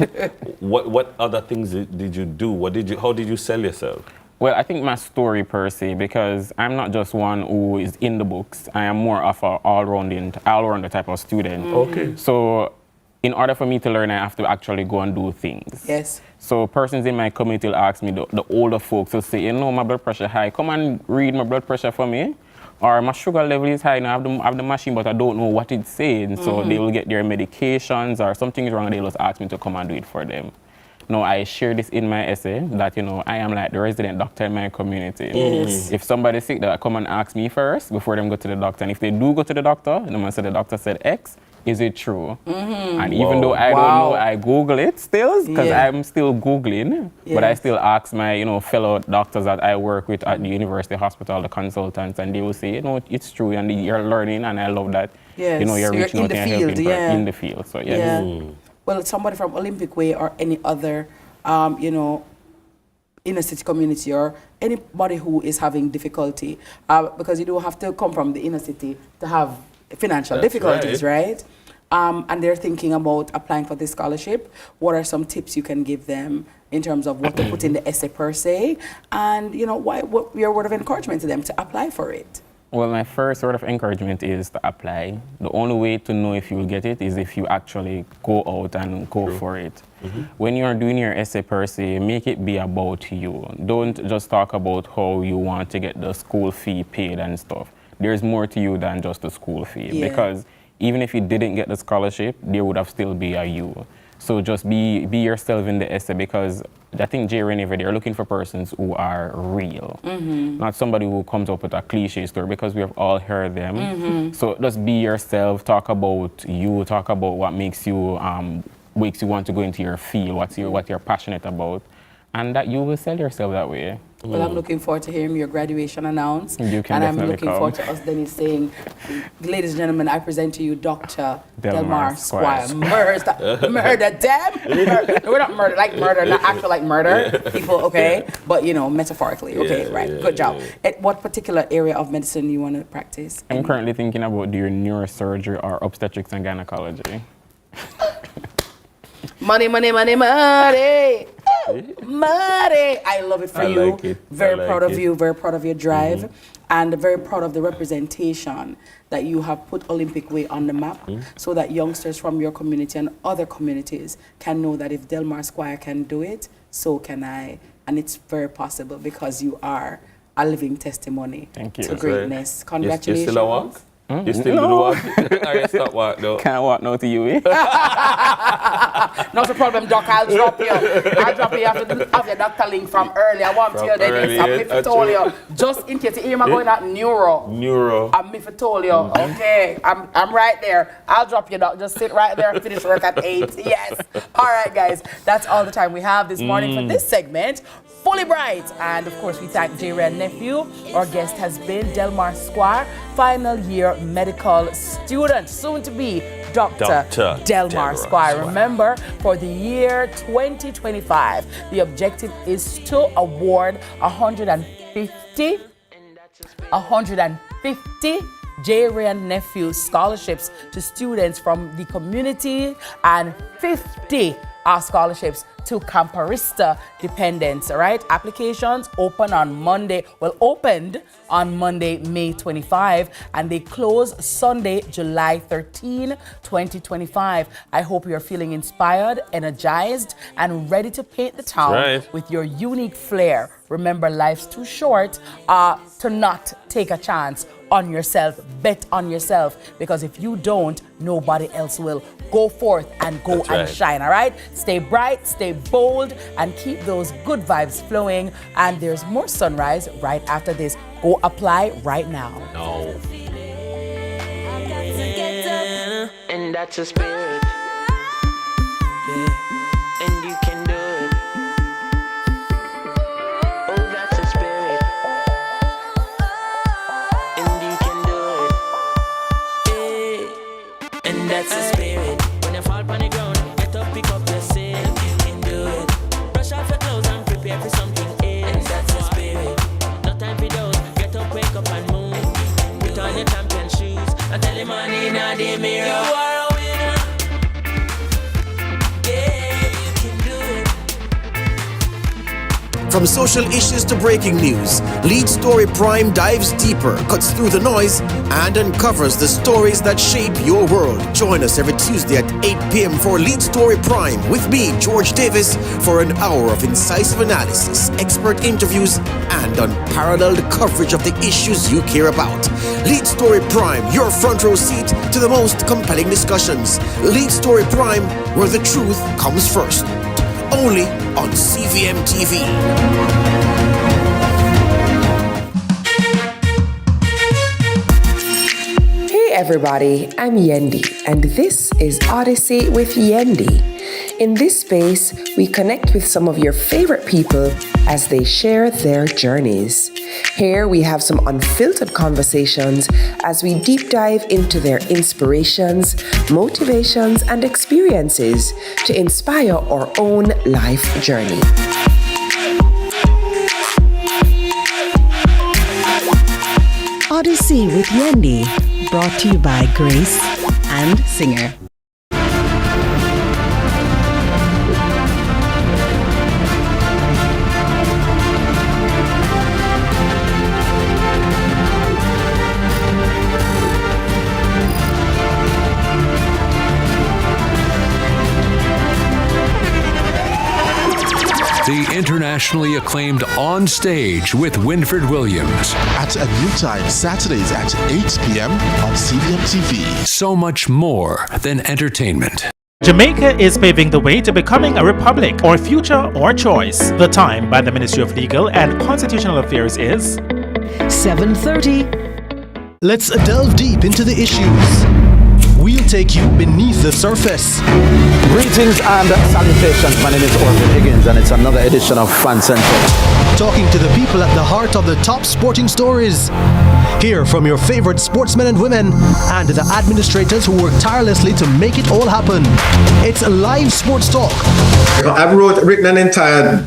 what other things did you do? How did you sell yourself? Well, I think my story per se, because I'm not just one who is in the books. I am more of an all-rounder type of student. Okay. So in order for me to learn, I have to actually go and do things. Yes. So persons in my community will ask me, the older folks will say, my blood pressure high. Come and read my blood pressure for me. Or my sugar level is high. I have the machine, but I don't know what it's saying. So they will get their medications, or something is wrong, they will just ask me to come and do it for them. No, I share this in my essay that, I am like the resident doctor in my community. Yes. If somebody's sick, they'll come and ask me first before them go to the doctor. And if they do go to the doctor, the doctor said X, is it true? And even though I don't know, I Google it still, because I'm still Googling. But I still ask my, fellow doctors that I work with at the university hospital, the consultants, and they will say, it's true, and you're learning, and I love that. Yes. You're reaching out and helping in the field. So, yes. Well, somebody from Olympic Way or any other, inner city community, or anybody who is having difficulty, because you don't have to come from the inner city to have financial difficulties, right? And they're thinking about applying for this scholarship. What are some tips you can give them in terms of what to put in the essay per se, and what your word of encouragement to them to apply for it? Well, my first word of encouragement is to apply. The only way to know if you will get it is if you actually go out and go for it. When you're doing your essay per se, make it be about you. Don't just talk about how you want to get the school fee paid and stuff. There's more to you than just the school fee, because even if you didn't get the scholarship, there would have still be a you. So just be yourself in the essay, because I think Jay Rennie, they're looking for persons who are real, not somebody who comes up with a cliche story, because we have all heard them. So just be yourself, talk about you, talk about what makes you want to go into your field, what you're passionate about, and that you will sell yourself that way. Well, I'm looking forward to hearing your graduation announced. You can and I'm definitely looking come. forward to us then saying, ladies and gentlemen, I present to you Dr. Delmar Squire. Murder them. We're not murder, like murder, not actual like murder people, okay? But, metaphorically, okay, right. Good job. At what particular area of medicine you want to practice? I'm currently thinking about doing neurosurgery or obstetrics and gynecology. Money, money, money, money. Money. I love it for you. Like it. Very I proud like of it. you, very proud of your drive, and very proud of the representation that you have put Olympic Way on the map, so that youngsters from your community and other communities can know that if Delmar Squire can do it, so can I. And it's very possible, because you are a living testimony to greatness. Congratulations. You still a walk? You still do the walk? Or you stop walk though? Can't walk now to you, eh? Not a problem, Doc. I'll drop you. Have your doctor link from early. I want to tell you that I told you. Just in case you hear me going at neuro. I'm told you. Okay. I'm right there. I'll drop you, Doc. Just sit right there and finish work at 8. Yes. All right, guys. That's all the time we have this morning for this segment. Fully Bright. And of course, we thank J. Red Nephew. Our guest has been Delmar Squire, final year medical student, soon to be Dr. Delmar Squire. Remember, for the year 2025, the objective is to award 150 J. Red Nephew scholarships to students from the community, and 50 scholarships to Camparista dependents, all right? Applications opened on Monday, opened on Monday, May 25, and they close Sunday, July 13, 2025. I hope you're feeling inspired, energized, and ready to paint the town with your unique flair. Remember, life's too short to not take a chance on yourself. Bet on yourself, because if you don't, nobody else will. Go forth and go and shine, all right? Stay bright, stay bold, and keep those good vibes flowing. And there's more sunrise right after this. Go apply right now. And that's a spirit. And you can do it. Oh, that's a spirit. And you can do it. And that's a spirit. When you fall on the ground, get up, pick up yourself. You can do it. Brush off your clothes and prepare for something else. And that's a spirit. No time for those. Get up, wake up and move. Put on your champion shoes and tell him on in the mirror. You are a winner. Yeah, you can do it. From social issues to breaking news, Lead Story Prime dives deeper, cuts through the noise, and uncovers the stories that shape your world. Join us every Tuesday at 8 p.m. for Lead Story Prime with me, George Davis, for an hour of incisive analysis, expert interviews, and unparalleled coverage of the issues you care about. Lead Story Prime, your front row seat to the most compelling discussions. Lead Story Prime, where the truth comes first. Only on CVM TV. Hey everybody, I'm Yendi, and this is Odyssey with Yendi. In this space, we connect with some of your favorite people as they share their journeys. Here we have some unfiltered conversations as we deep dive into their inspirations, motivations, and experiences to inspire our own life journey. Odyssey with Yendi, Brought to you by Grace and Singer. The internationally acclaimed On Stage with Winford Williams. At a new time, Saturdays at 8 p.m. on CVM TV. So much more than entertainment. Jamaica is paving the way to becoming a republic. Or future or choice. The time by the Ministry of Legal and Constitutional Affairs is 7:30. Let's delve deep into the issues. We'll take you beneath the surface. Greetings and salutations. My name is Orville Higgins, and it's another edition of Fan Central. Talking to the people at the heart of the top sporting stories. Hear from your favorite sportsmen and women and the administrators who work tirelessly to make it all happen. It's live sports talk. I've written an entire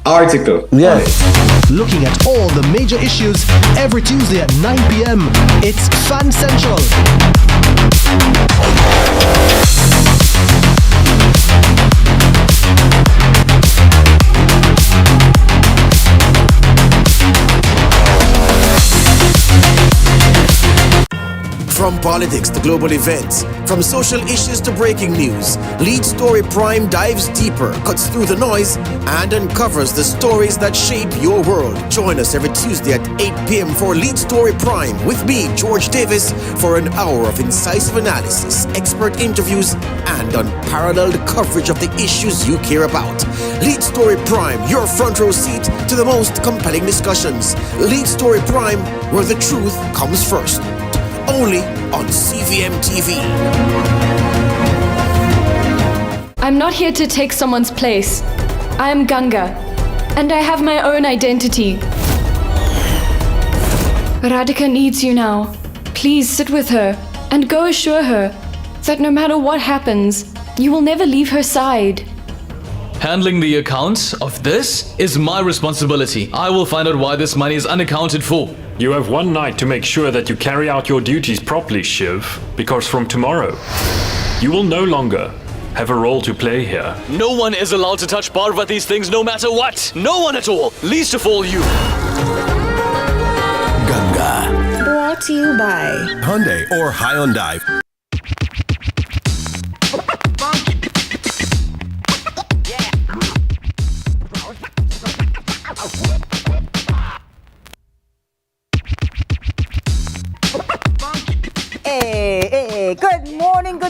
article. Yes. Looking at all the major issues every Tuesday at 9 p.m. It's Fan Central. From politics to global events, from social issues to breaking news, Lead Story Prime dives deeper, cuts through the noise, and uncovers the stories that shape your world. Join us every Tuesday at 8 p.m. for Lead Story Prime with me, George Davis, for an hour of incisive analysis, expert interviews, and unparalleled coverage of the issues you care about. Lead Story Prime, your front row seat to the most compelling discussions. Lead Story Prime, where the truth comes first. Only on CVM TV. I'm not here to take someone's place. I am Ganga, and I have my own identity. Radhika needs you now. Please sit with her and go assure her that no matter what happens, you will never leave her side. Handling the accounts of this is my responsibility. I will find out why this money is unaccounted for. You have one night to make sure that you carry out your duties properly, Shiv, because from tomorrow, you will no longer have a role to play here. No one is allowed to touch Parvati's things no matter what. No one at all. Least of all you. Ganga. Brought to you by Hyundai or Hyundai. Hey, good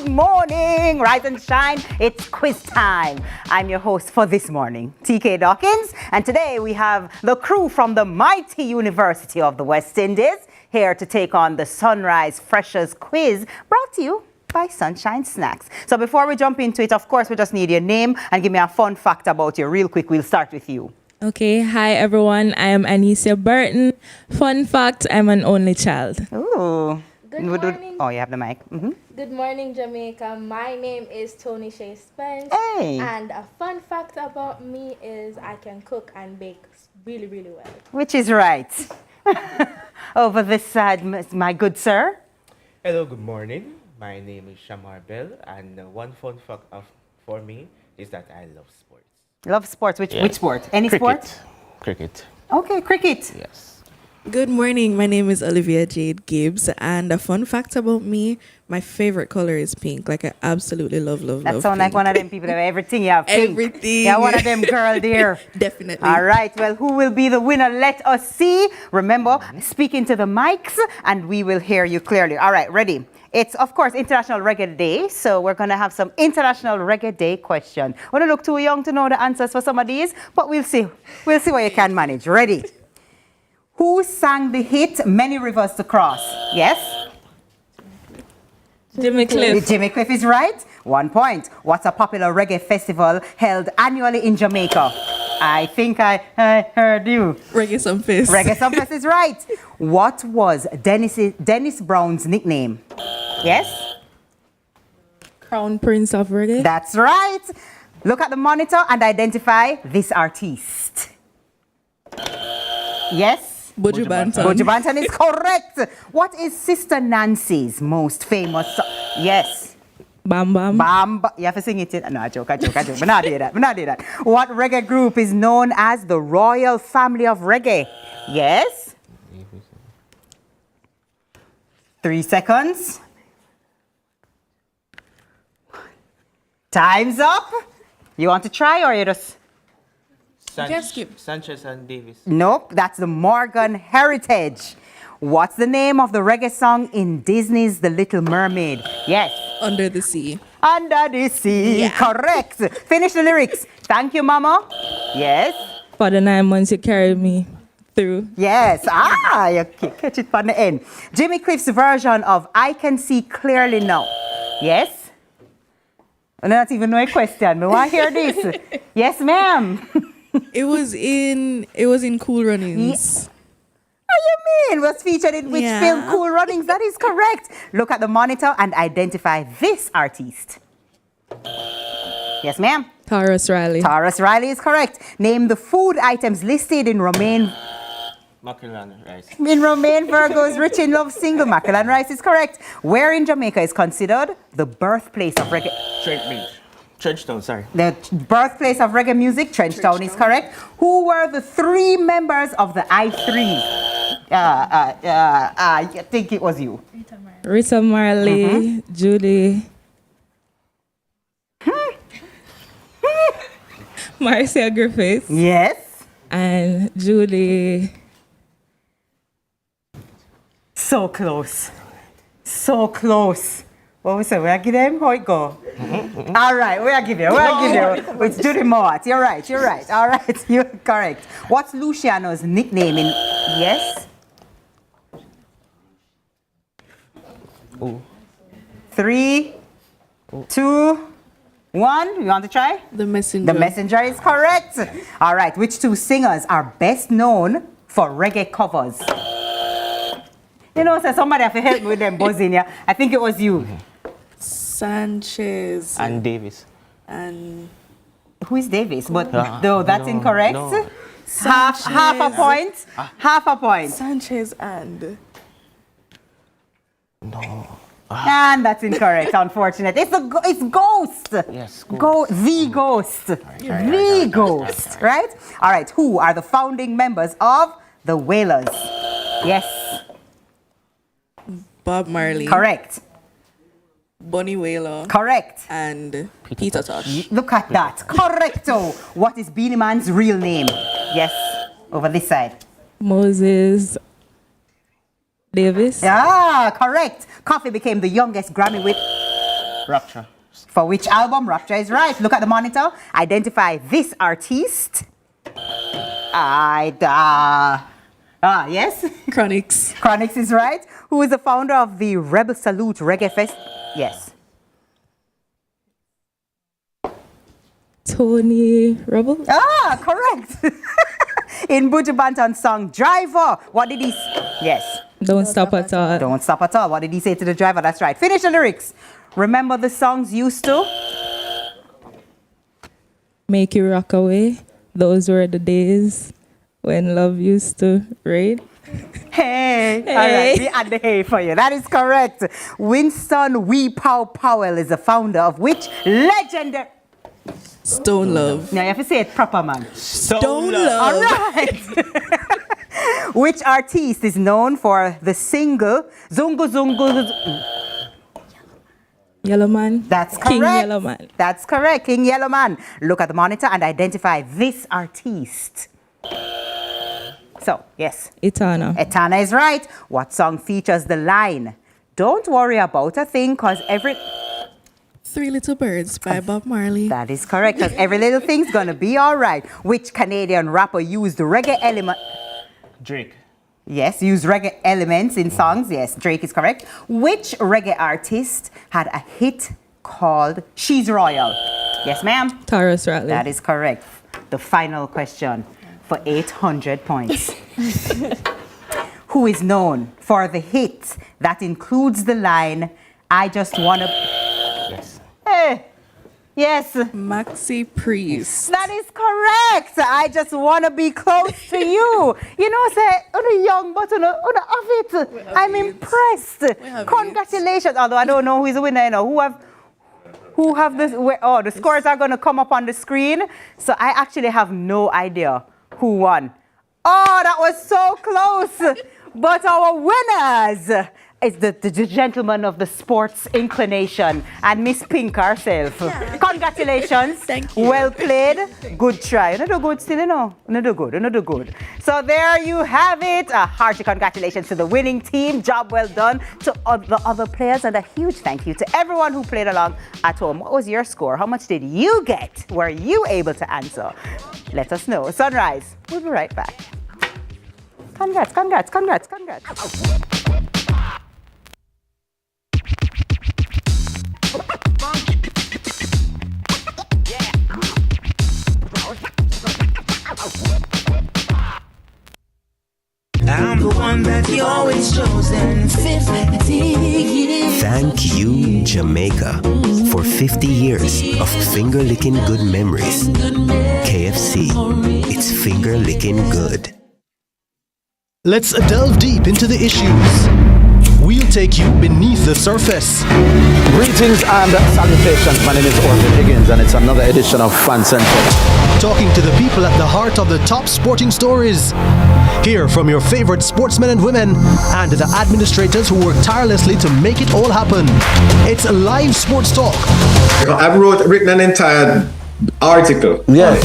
morning, rise and shine, it's quiz time. I'm your host for this morning, TK Dawkins, and today we have the crew from the mighty University of the West Indies here to take on the Sunrise Freshers Quiz, brought to you by Sunshine Snacks. So before we jump into it, of course, we just need your name and give me a fun fact about you real quick. We'll start with you. Okay, hi everyone, I am Anicia Burton. Fun fact, I'm an only child. Ooh. Good morning. Oh, you have the mic. Mm-hmm. Good morning, Jamaica. My name is Tony Shea Spence. Hey. And a fun fact about me is I can cook and bake really, really well. Which is right. Over this side, my good sir. Hello, good morning. My name is Shamar Bell, and one fun fact for me is that I love sports. Love sports. Which sport? Any sport? Cricket. Okay, cricket. Yes. Good morning, my name is Olivia Jade Gibbs, and a fun fact about me, my favorite color is pink. Like, I absolutely love That sounds like one of them people that have everything you have pink. Everything. Yeah, one of them girl there. Definitely. All right, well, who will be the winner? Let us see. Remember, speak into the mics, and we will hear you clearly. All right, ready? It's, of course, International Reggae Day, so we're going to have some International Reggae Day questions. We don't look too young to know the answers for some of these, but we'll see. We'll see what you can manage. Ready? Who sang the hit Many Rivers to Cross? Yes? Jimmy Cliff. Jimmy Cliff is right. 1 point. What's a popular reggae festival held annually in Jamaica? I think I heard you. Reggae Sumfest. Reggae Sumfest is right. What was Dennis Brown's nickname? Yes? Crown Prince of Reggae. That's right. Look at the monitor and identify this artist. Yes? Buju Banton. Buju Banton is correct. What is Sister Nancy's most famous song? Yes. Bam Bam. Bam. You have to sing it. No, I joke. But not do that. What reggae group is known as the Royal Family of Reggae? Yes. 3 seconds. Time's up. You want to try or you just... Sanchez and Davis. Nope, that's the Morgan Heritage. What's the name of the reggae song in Disney's The Little Mermaid? Yes. Under the Sea. Under the Sea. Yeah. Correct. Finish the lyrics. Thank you, Mama. Yes. For the 9 months you carried me through. Yes. You catch it from the end. Jimmy Cliff's version of I Can See Clearly Now. Yes. I don't even know a question. I want to hear this. Yes, ma'am. It was in Cool Runnings. What do you mean? Was featured in which film? Cool Runnings. That is correct. Look at the monitor and identify this artist. Yes, ma'am. Taurus Riley. Taurus Riley is correct. Name the food items listed in Romain. Mackerel and rice. In Romain Virgo's Rich in Love single, mackerel and rice is correct. Where in Jamaica is considered the birthplace of reggae? Trenchtown, sorry. The birthplace of reggae music, Trenchtown is correct. Who were the 3 members of the I3? I think it was you. Rita Marley, Judy. Marcia Griffiths. Yes. And Judy. So close. So close. What we say? We give them how it go. All right, we'll give you. It's Judy Mowat. You're right. All right, you're correct. What's Luciano's nickname in? Yes. 3, 2, 1. You want to try? The Messenger. The Messenger is correct. All right. Which 2 singers are best known for reggae covers? You know, so somebody have to help me with them buzzing. Yeah, I think it was you. Sanchez. And Davis. And who is Davis? But no, that's incorrect. No. Half a point. Half a point. Sanchez and. No. And that's incorrect, unfortunately. It's Ghost. Yes, Ghost. The Ghost. The Ghost. Right? All right. Who are the founding members of the Wailers? Yes. Bob Marley. Correct. Bunny Wailer. Correct. And Peter Tosh. Look at that. Correcto. What is Beanie Man's real name? Yes. Over this side. Moses Davis. Ah, correct. Coffee became the youngest Grammy with Rapture. For which album? Rapture is right. Look at the monitor. Identify this artist. Yes. Chronix. Chronix is right. Who is the founder of the Rebel Salute Reggae Fest? Yes. Tony Rebel. Ah, correct. In Buju Banton's song Driver, what did he Yes. Don't stop at all. Don't stop at all. What did he say to the driver? That's right. Finish the lyrics. Remember the songs used to? Make you rock away. Those were the days when love used to rain. Hey. All right, we add the hey for you. That is correct. Winston Wee Pow Powell is the founder of which legendary... Stone Love. Now you have to say it proper, man. Stone Love. All right. Which artist is known for the single Zungu Zungu? Yellow Man. That's correct. King Yellow Man. That's correct. King Yellow Man. Look at the monitor and identify this artist. So, yes. Etana. Etana is right. What song features the line, "Don't worry about a thing, cause every..." 3 Little Birds by Bob Marley. That is correct, because every little thing's gonna be all right. Which Canadian rapper used reggae element? Drake. Yes, used reggae elements in songs. Yes, Drake is correct. Which reggae artist had a hit called She's Royal? Yes, ma'am. Taurus Riley. That is correct. The final question for 800 points. Who is known for the hit that includes the line, "I just wanna..." Yes. Hey, Yes. Maxi Priest. That is correct. I just want to be close to you. You know, say, you're young, but you have it. I'm impressed. Congratulations. Although I don't know who is the winner, you know. Who have this? Oh, the scores are going to come up on the screen. So I actually have no idea who won. Oh, that was so close. But our winners is the gentleman of the sports inclination and Miss Pink herself. Yeah. Congratulations. Thank you. Well played. Good try. You do good still, you know. You do good. So there you have it. A hearty congratulations to the winning team. Job well done to the other players, and a huge thank you to everyone who played along at home. What was your score? How much did you get? Were you able to answer? Let us know. Sunrise. We'll be right back. Congrats. I'm the one that you always chosen. 50 years. Thank you, Jamaica, for 50 years of finger-licking good memories. KFC, it's finger-licking good. Let's delve deep into the issues. We'll take you beneath the surface. Greetings and salutations. My name is Orville Higgins, and it's another edition of Fan Central. Talking to the people at the heart of the top sporting stories. Hear from your favorite sportsmen and women and the administrators who work tirelessly to make it all happen. It's live sports talk. I've written an entire article. Yeah.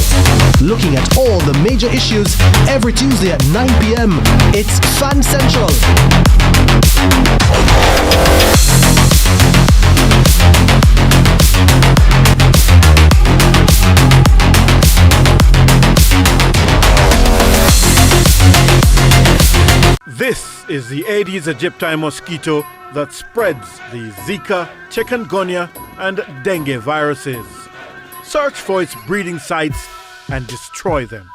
Looking at all the major issues every Tuesday at 9 p.m. It's Fan Central. This is the Aedes aegypti mosquito that spreads the Zika, chikungunya, and dengue viruses. Search for its breeding sites and destroy them.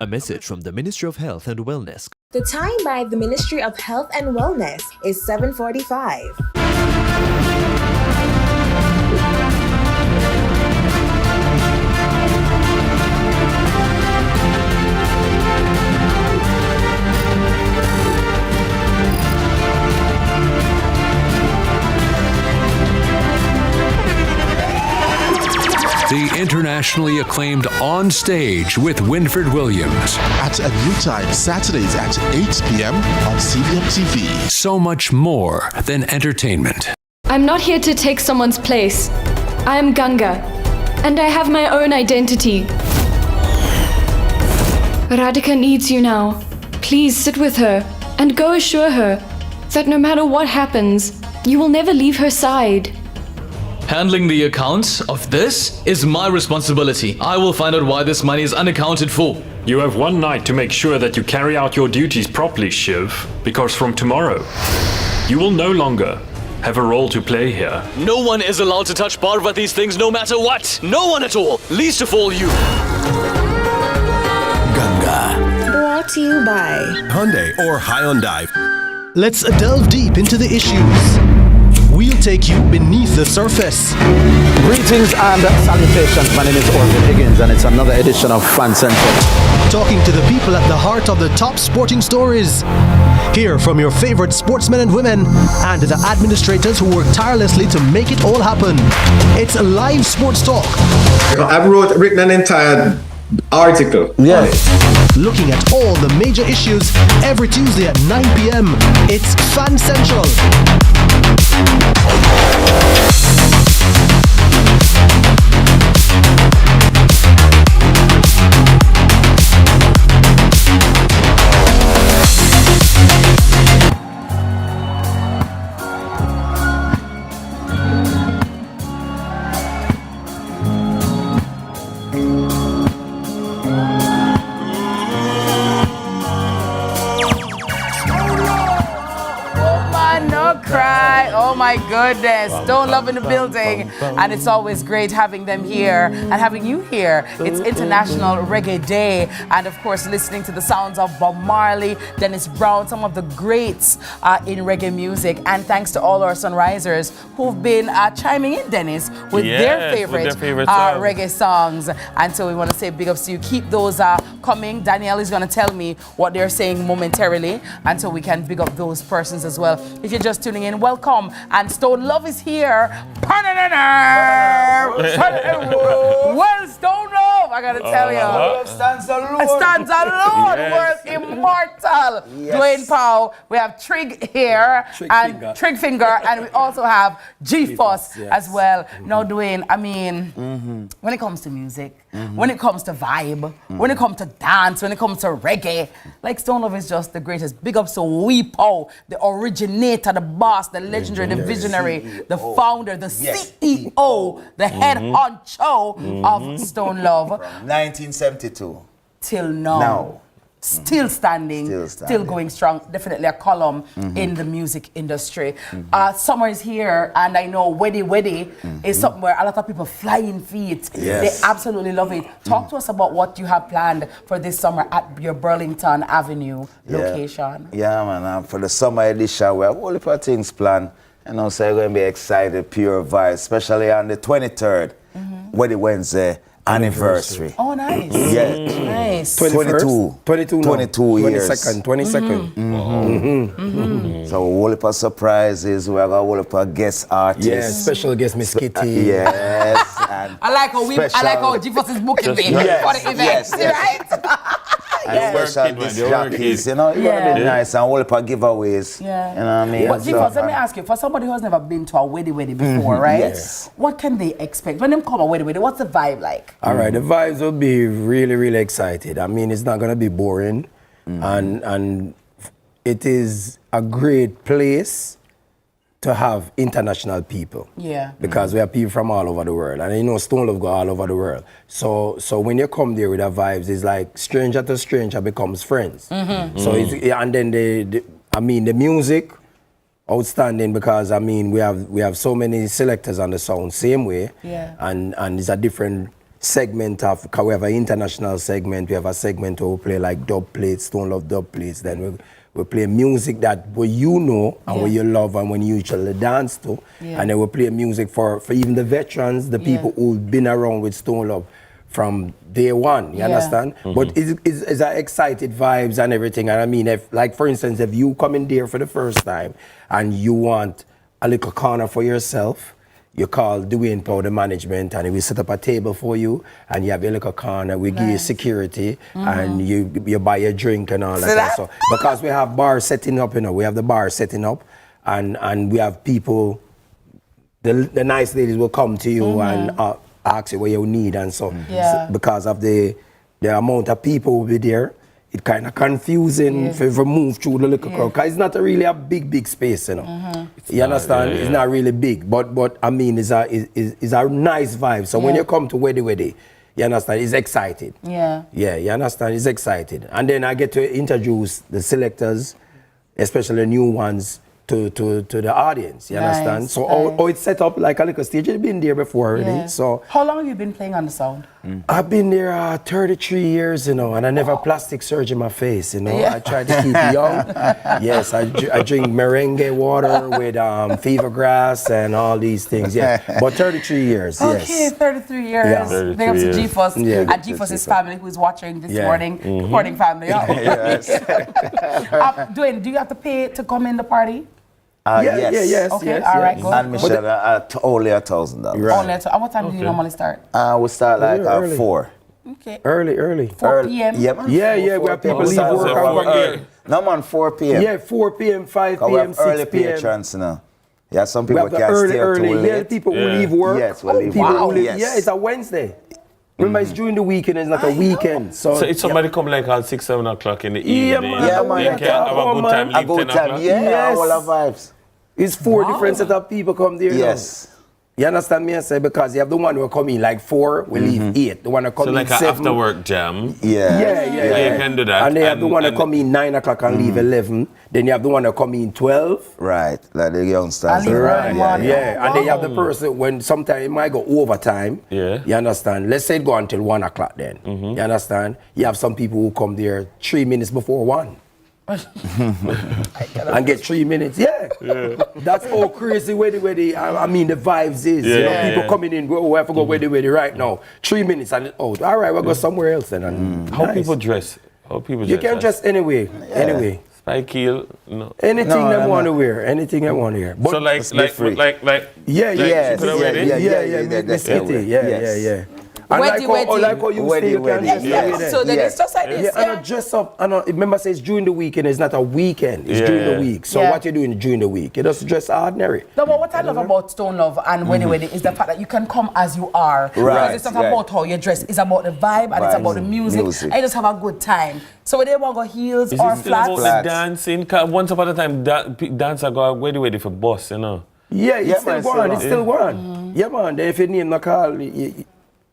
A message from the Ministry of Health and Wellness. The time by the Ministry of Health and Wellness is 7:45. The internationally acclaimed On Stage with Winfred Williams. At a new time, Saturdays at 8 p.m. on CVM TV. So much more than entertainment. I'm not here to take someone's place. I am Ganga, and I have my own identity. Radhika needs you now. Please sit with her and go assure her that no matter what happens, you will never leave her side. Handling the accounts of this is my responsibility. I will find out why this money is unaccounted for. You have one night to make sure that you carry out your duties properly, Shiv, because from tomorrow, you will no longer have a role to play here. No one is allowed to touch Parvati's things no matter what. No one at all. Least of all you. Ganga. Brought to you by Hyundai or Hyundai. Let's delve deep into the issues. We'll take you beneath the surface. Greetings and salutations. My name is Orville Higgins, and it's another edition of Fan Central. Talking to the people at the heart of the top sporting stories. Hear from your favorite sportsmen and women and the administrators who work tirelessly to make it all happen. It's live sports talk. I've written an entire article. Yeah. Looking at all the major issues every Tuesday at 9 p.m. It's Fan Central. my goodness. Stone Love in the building. And it's always great having them here and having you here. It's International Reggae Day. And of course, listening to the sounds of Bob Marley, Dennis Brown, some of the greats in reggae music. And thanks to all our sunrisers who've been chiming in, Dennis, with their favorite reggae songs. And so we want to say big ups to you. Keep those coming. Danielle is going to tell me what they're saying momentarily. And so we can big up those persons as well. If you're just tuning in, welcome. And Stone Love is here. Well, Stone Love, I gotta tell you. Love stands alone. Stands alone. World immortal. Yes. Dwayne Powell. We have Trig here. Trig Finger. And we also have G-Fuss as well. Now, Dwayne, I mean, when it comes to music, when it comes to vibe, when it comes to dance, when it comes to reggae, like Stone Love is just the greatest. Big ups to Weepo, the originator, the boss, the legendary, the visionary, the founder, the CEO, the head honcho of Stone Love. From 1972 till now. Still standing, still going strong. Definitely a column in the music industry. Summer is here, and I know Weddy is something where a lot of people flying feet. They absolutely love it. Talk to us about what you have planned for this summer at your Burlington Avenue location. Yeah, man. For the summer edition, we have a whole heap of things planned. And also, we're going to be excited, pure vibes, especially on the 23rd, Weddy Wednesday. Anniversary. Oh, nice. Yeah. Nice. 22 years. 22nd. So a whole heap of surprises. We have a whole heap of guest artists. Yeah, special guest Miss Kitty. Yes. And I like how G-Force is booking me for the event. Right? And special disc jockeys, you know, it's going to be nice, and a whole heap of giveaways. Yeah. You know what I mean? But G-Force, let me ask you, for somebody who has never been to a Weddy before, right? Yes. What can they expect? When they come a Weddy, what's the vibe like? All right, the vibes will be really, really excited. I mean, it's not going to be boring. And it is a great place to have international people. Yeah. Because we have people from all over the world. And you know, Stone Love go all over the world. So when you come there with the vibes, it's like stranger to stranger becomes friends. So and then the music, outstanding, because I mean we have so many selectors on the sound same way. Yeah. And it's a different segment of, because we have an international segment, we have a segment where we play like dub plates, Stone Love dub plates, then we play music that what you know and what you love and when you usually dance to. And then we play music for even the veterans, the people who've been around with Stone Love from day one, you understand? But it's a excited vibes and everything. And I mean, if, like for instance, if you come in there for the first time and you want a little corner for yourself, you call Dwayne Powell management and we set up a table for you and you have your little corner, we give you security and you buy your drink and all that. So because we have bars setting up, you know, we have the bar setting up and we have people, the nice ladies will come to you and ask you what you need and so. Because of the amount of people will be there, it kind of confusing if you move through the little crowd. Because it's not really a big space, you know. You understand? It's not really big. But I mean, it's a nice vibe. So when you come to Weddy, you understand? It's excited. Yeah, you understand? It's excited. And then I get to introduce the selectors, especially the new ones, to the audience. You understand? So it's set up like a little stage. You've been there before already. So how long have you been playing on the sound? I've been there 33 years, you know, and I never plastic surgery my face, you know. I try to keep it young. Yes, I drink merengue water with fever grass and all these things. Yeah, but 33 years. Okay, 33 years. Yeah. Big up to G-Fuss and G-Fuss's family who's watching this morning. Good morning, family. Dwayne, do you have to pay to come in the party? Yes. Okay, all right, good. And Michelle, only $1,000. Only $1,000. And what time do you normally start? We start like at 4. Okay. Early. 4 p.m.? Yeah, man. Yeah, we have people leave work. No, man, 4 p.m. Yeah, 4 p.m., 5 p.m., 6 p.m. We have early patrons, you know. Yeah, some people can't stay early. too late. Yeah, people who leave work. Yes, we leave work. Yeah, it's a Wednesday. Remember, it's during the weekend, it's not a weekend. So if somebody come like at 6, 7 o'clock in the evening, man. You can have a good time, leave 10 o'clock? Yeah, all our vibes. It's 4 different set of people come there. Yes. You understand me? I say because you have the one who come in like 4, we leave 8. The one who come So in like 7. an after work jam. Yeah, You can do that. And then you have the one who come in 9 o'clock and leave 11. Then you have the one who come in 12. Right, like the youngsters. Right, yeah. And then you have the person when sometimes it might go overtime. Yeah. You understand? Let's say it go until 1 o'clock then. You understand? You have some people who come there 3 minutes before 1. And get 3 minutes, That's how crazy where the I mean the vibes is. You know, people coming in, we have to go where the right now. 3 minutes and it's out. All right, we'll go somewhere else then. And How people dress? You can dress anyway. Anyway. Spike heel, no. Anything they want to wear. Anything they want to wear. So like Miss Kitty, yeah. And like how you stay, you can just Yeah. So then it's just like this. And I dress up, and remember, say it's during the weekend, it's not a weekend, it's during the week. So what you're doing during the week, you just dress ordinary. No, but what I love about Stone Love and Weddy is the fact that you can come as you are. Because it's not about how you dress, it's about the vibe and it's about the music. And you just have a good time. So when they want to go heels is or it still flats. about the dancing? 'Cause once upon a time, dancer go Weddy for boss, you know. Yeah, it's still going, it's still going. Yeah, man, then if you name the call,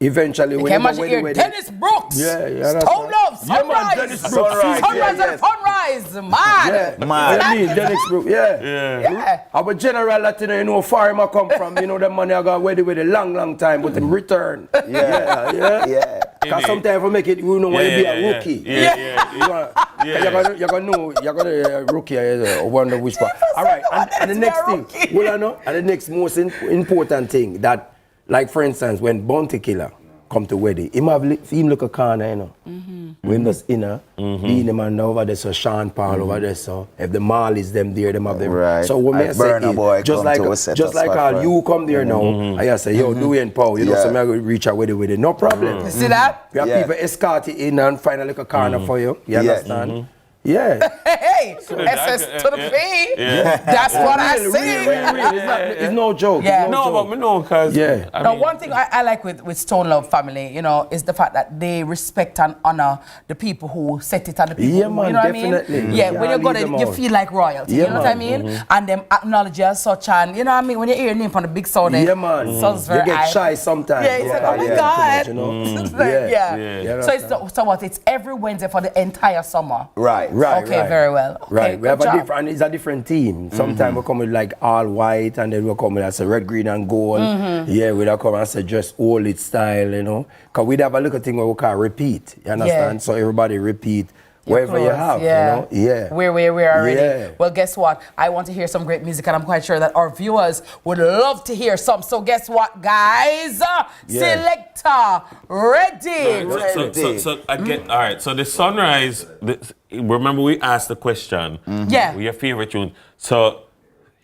eventually you when can you imagine here, Dennis Brooks, Stone Love, Sunrise, man, Dennis Brooks, Sunrise and Sunrise, man. What I mean, Dennis Brooks, Our general Latino, you know, far him I come from, you know, the money I got with a long time, but him return. Because sometimes if make it, you know, when you be a rookie. You're gonna know, you're gonna rookie, I wonder which part. All right, and the next thing, well, I know, and the next most important thing that, like for instance, when Bounty Killer come to wedding, him look a corner, you know. When him just inner, being the man over there, so Sean Paul over there, so if the Marleys them there, them have them. Right. So when I say just like how you come there now, I say, yo, Dwayne Paul, you know, so I reach out with it, no problem. You see that? You have people escort you in and find a little corner for you. You understand? Yeah. Hey, SS to the P. That's what I see. It's no joke. Yeah. But we know because one thing I like with Stone Love family, you know, is the fact that they respect and honor the people who set it and the people who, you know definitely. what I mean? Yeah, when you go there, you feel like royalty, you know what I mean? And them acknowledge you as such, and you know what I mean? When you hear your name from the big sound, you get shy sometimes. Yeah, it's like, oh my God. You know? So what? It's every Wednesday for the entire summer. Right. Okay, very well. Okay, we have it's a different team. Sometimes we come with like all white, and then we come with as a red, green, and gold. Yeah, we come and say just all its style, you know. Because we have a little thing where we call repeat. You understand? So everybody repeat wherever you have, you know. Yeah. We're already. Well, guess what? I want to hear some great music, and I'm quite sure that our viewers would love to hear some. So guess what, guys? Selector, ready. So I get all right. So the Sunrise. Remember we asked the question. Yeah. Your favorite tune. So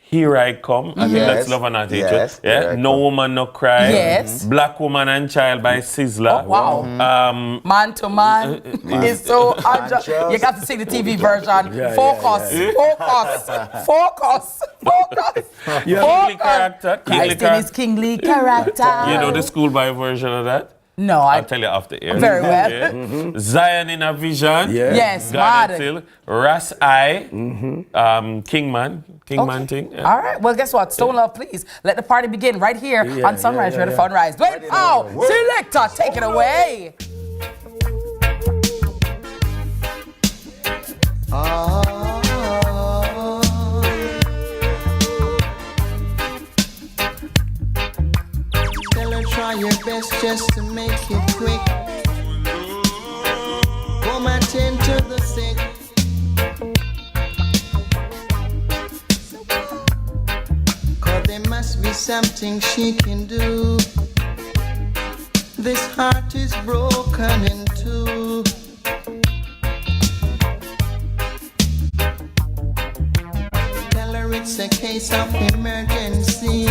Here I Come. I think that's Love and Not Hatred. Yeah. No Woman No Cry. Yes. Black Woman and Child by Sizzla. Oh, wow. Man to Man is so you got to see the TV version. Focus. Kingly Character. Christian is kingly character. You know the schoolboy version of that? No, I'll tell you after air. Very well. Zion in a Vision. Yes, God Ras I. Kingman thing. Yeah. All right. Well, guess what? Stone Love, please let the party begin right here on Sunrise Ready Fun Rise. Wait, Selector, take it away. Try your best just to make it quick. Woman tend to the sick. Cause there must be something she can do. This heart is broken in two. Tell her it's a case of emergency.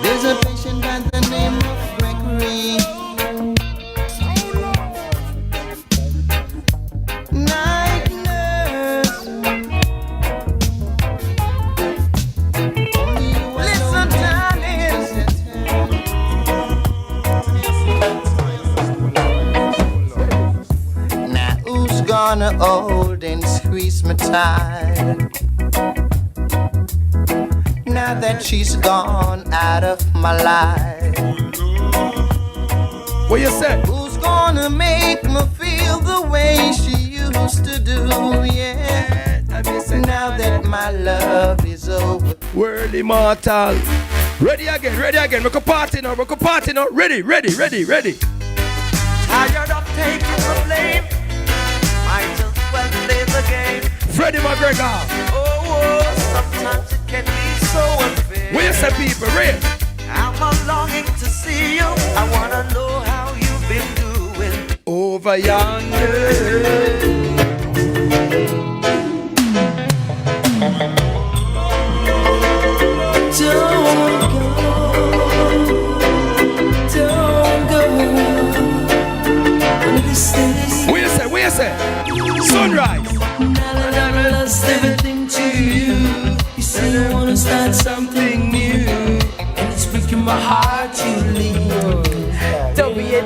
There's a patient by the name of Gregory. Night nurse. Listen, darling. Now who's gonna hold and squeeze me tight? Now now that she's gone out of my life. What you say? Who's gonna make me feel the way she used to do? Yeah, now that my love is over. World immortal. Ready again. We can party now. Ready. Tired of taking the blame. Might as well play the game. Freddie McGregor. Oh, sometimes it can be so unfair. What you say, people? Ready? I'm longing to see you. I wanna know how you've been doing. Over yonder. Don't go. Where you say? Sunrise. I lost everything to you. You say you wanna start something new, and it's breaking my heart to leave. Don't be a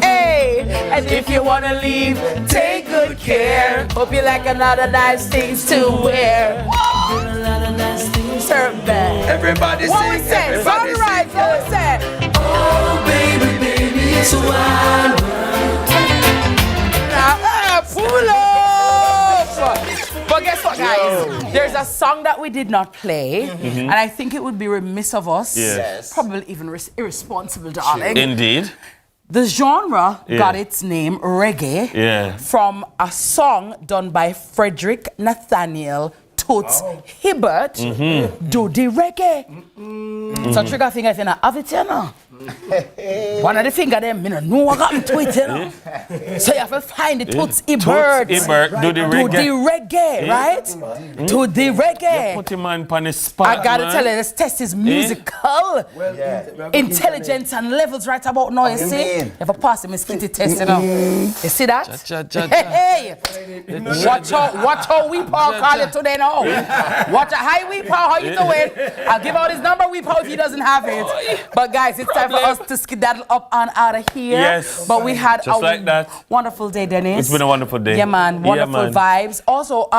hey, and if you wanna leave, take good care. Hope you like a lot of nice things to wear. Turn back. Everybody what sing. We say? Sunrise. What we say? Oh baby, it's a wild world. Now, pull up. But guess what, guys? There's a song that we did not play, and I think it would be remiss of us, probably even irresponsible, darling. Indeed. The genre got its name, reggae, from a song done by Frederick Nathaniel Toots Hibbert, Do the Reggae. So trigger finger if you not have it, you know. One of the finger them, I know what happened to it, you know. So you have to find the Toots Hibbert. Do the reggae, right? Do the reggae. You put him on the spot, I gotta tell you, this test is musical intelligence and levels right about now, you see? You have a pass the Miss Kitty test, you know. You see that? Hey! Watch out, we Paul call it today now. Watch out, hi we Paul, how you doing? I'll give out his number, we Paul, if he doesn't have it. But guys, it's time for us to skedaddle up and out of here. Yes. But we had just like that. Wonderful day, Dennis. It's been a wonderful day. Yeah, man. Wonderful vibes. Also,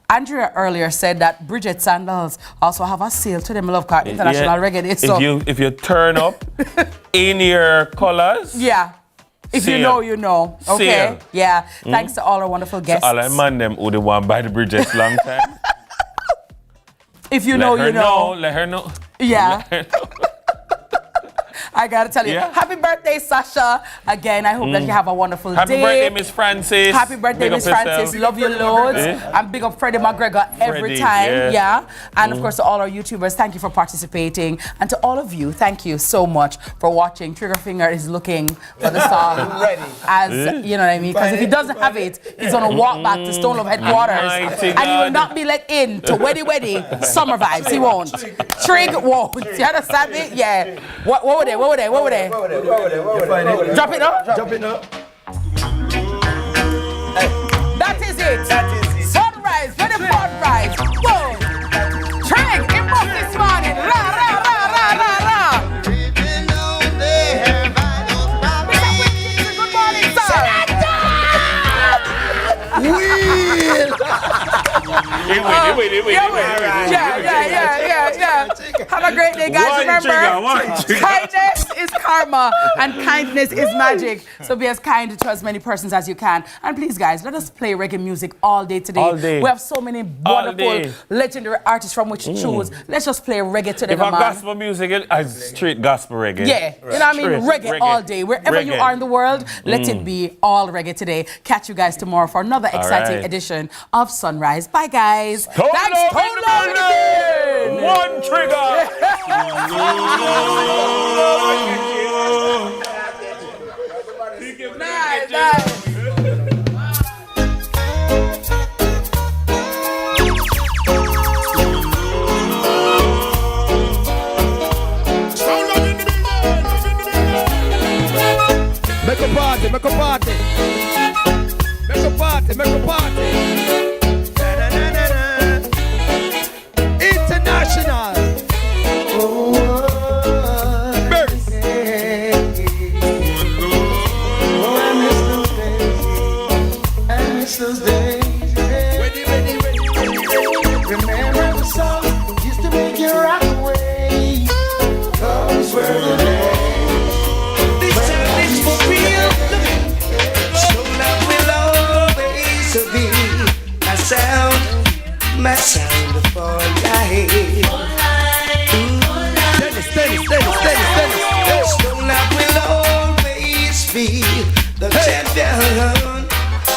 Andrea earlier said that Bridget Sandals also have a sale to them Love Card International Reggae Day. So if you turn up in your colors. Yeah. If you know, you know. Okay. Yeah. Thanks to all our wonderful guests. So all I man them who the one by the Bridget's long time. If you know, you know. Let her know. Yeah. I gotta tell you, happy birthday, Sasha. Again, I hope that you have a wonderful day. Happy birthday, Miss Francis. Happy birthday, Miss Francis. Love you loads. And big up Freddie McGregor every time. Yeah. And of course, to all our YouTubers, thank you for participating. And to all of you, thank you so much for watching. Triggerfinger is looking for the song. As, you know what I mean? Because if he doesn't have it, he's gonna walk back to Stone Love headquarters. And he will not be let in to Weddy summer vibes. He won't. Trig won't. You understand me? Yeah. What were they? What were they? Drop it up. That is it. Sunrise, ready for sunrise. Whoa. Trig, inbox this morning. Ra. Good morning, sir. Yeah. Have a great day, guys. Remember, kindness is karma and kindness is magic. So be as kind to as many persons as you can. And please, guys, let us play reggae music all day today. All day. We have so many wonderful, legendary artists from which to choose. Let's just play reggae today, man. Gospel music, straight gospel reggae. Yeah, you know what I mean? Reggae all day. Wherever you are in the world, let it be all reggae today. Catch you guys tomorrow for another exciting edition of Sunrise. Bye, guys. Thanks, One trigger. Nice. Make a party. International. I miss those days. Ready. Remember the song used to make you rock away.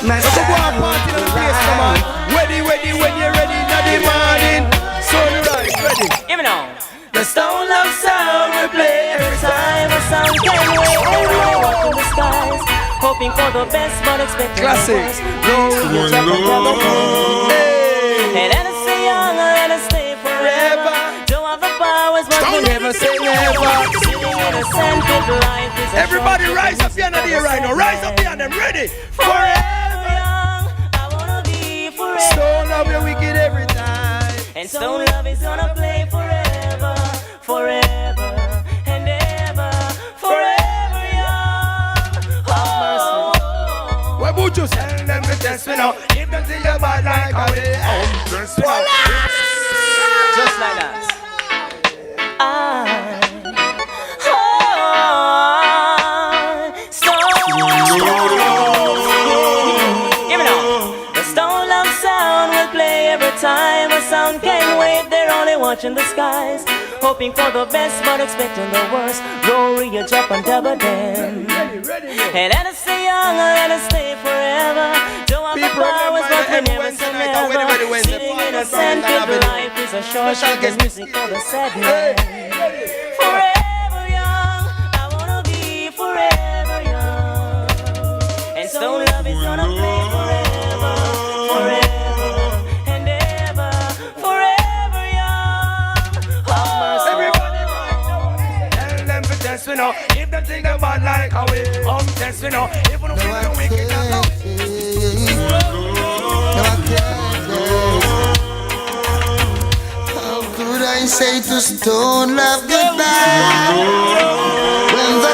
My style. Go on, party in the place, come on. Ready, ready, when you're ready, in the morning. Sunrise, ready. Give me now. The stone love sound we play every time a sound can wait. Everyone watching the skies, hoping for the best but expecting classic. the worst. You drop and double and let us stay young and let us stay forever. Don't have the powers but we never say never. Sitting in a sandpit, life is a everybody rise up here right now. Rise up here and them ready. Forever young, I wanna be forever. Stone love you wicked every time. And stone love is gonna play forever, forever and ever, forever young. Oh. What would you say? Tell them to test me now. If them see your bad like a way. Just like that. Give me now. The stone love sound will play every time a sound can wait. They're only watching the skies, hoping for the best but expecting the worst. Glory, you drop and double them. And let us stay young and let us stay forever. Don't have the powers but we never say never. Sitting in a sandpit, life is a short shot. There's music for the sad man. Forever young, I wanna be forever young. And stone love is gonna play forever, forever and ever, forever young. Oh. Everybody right now. Tell them to test me now. If them think I'm bad like a way. Test me now. If we don't feel the wicked now. How could I say to stone love goodbye when the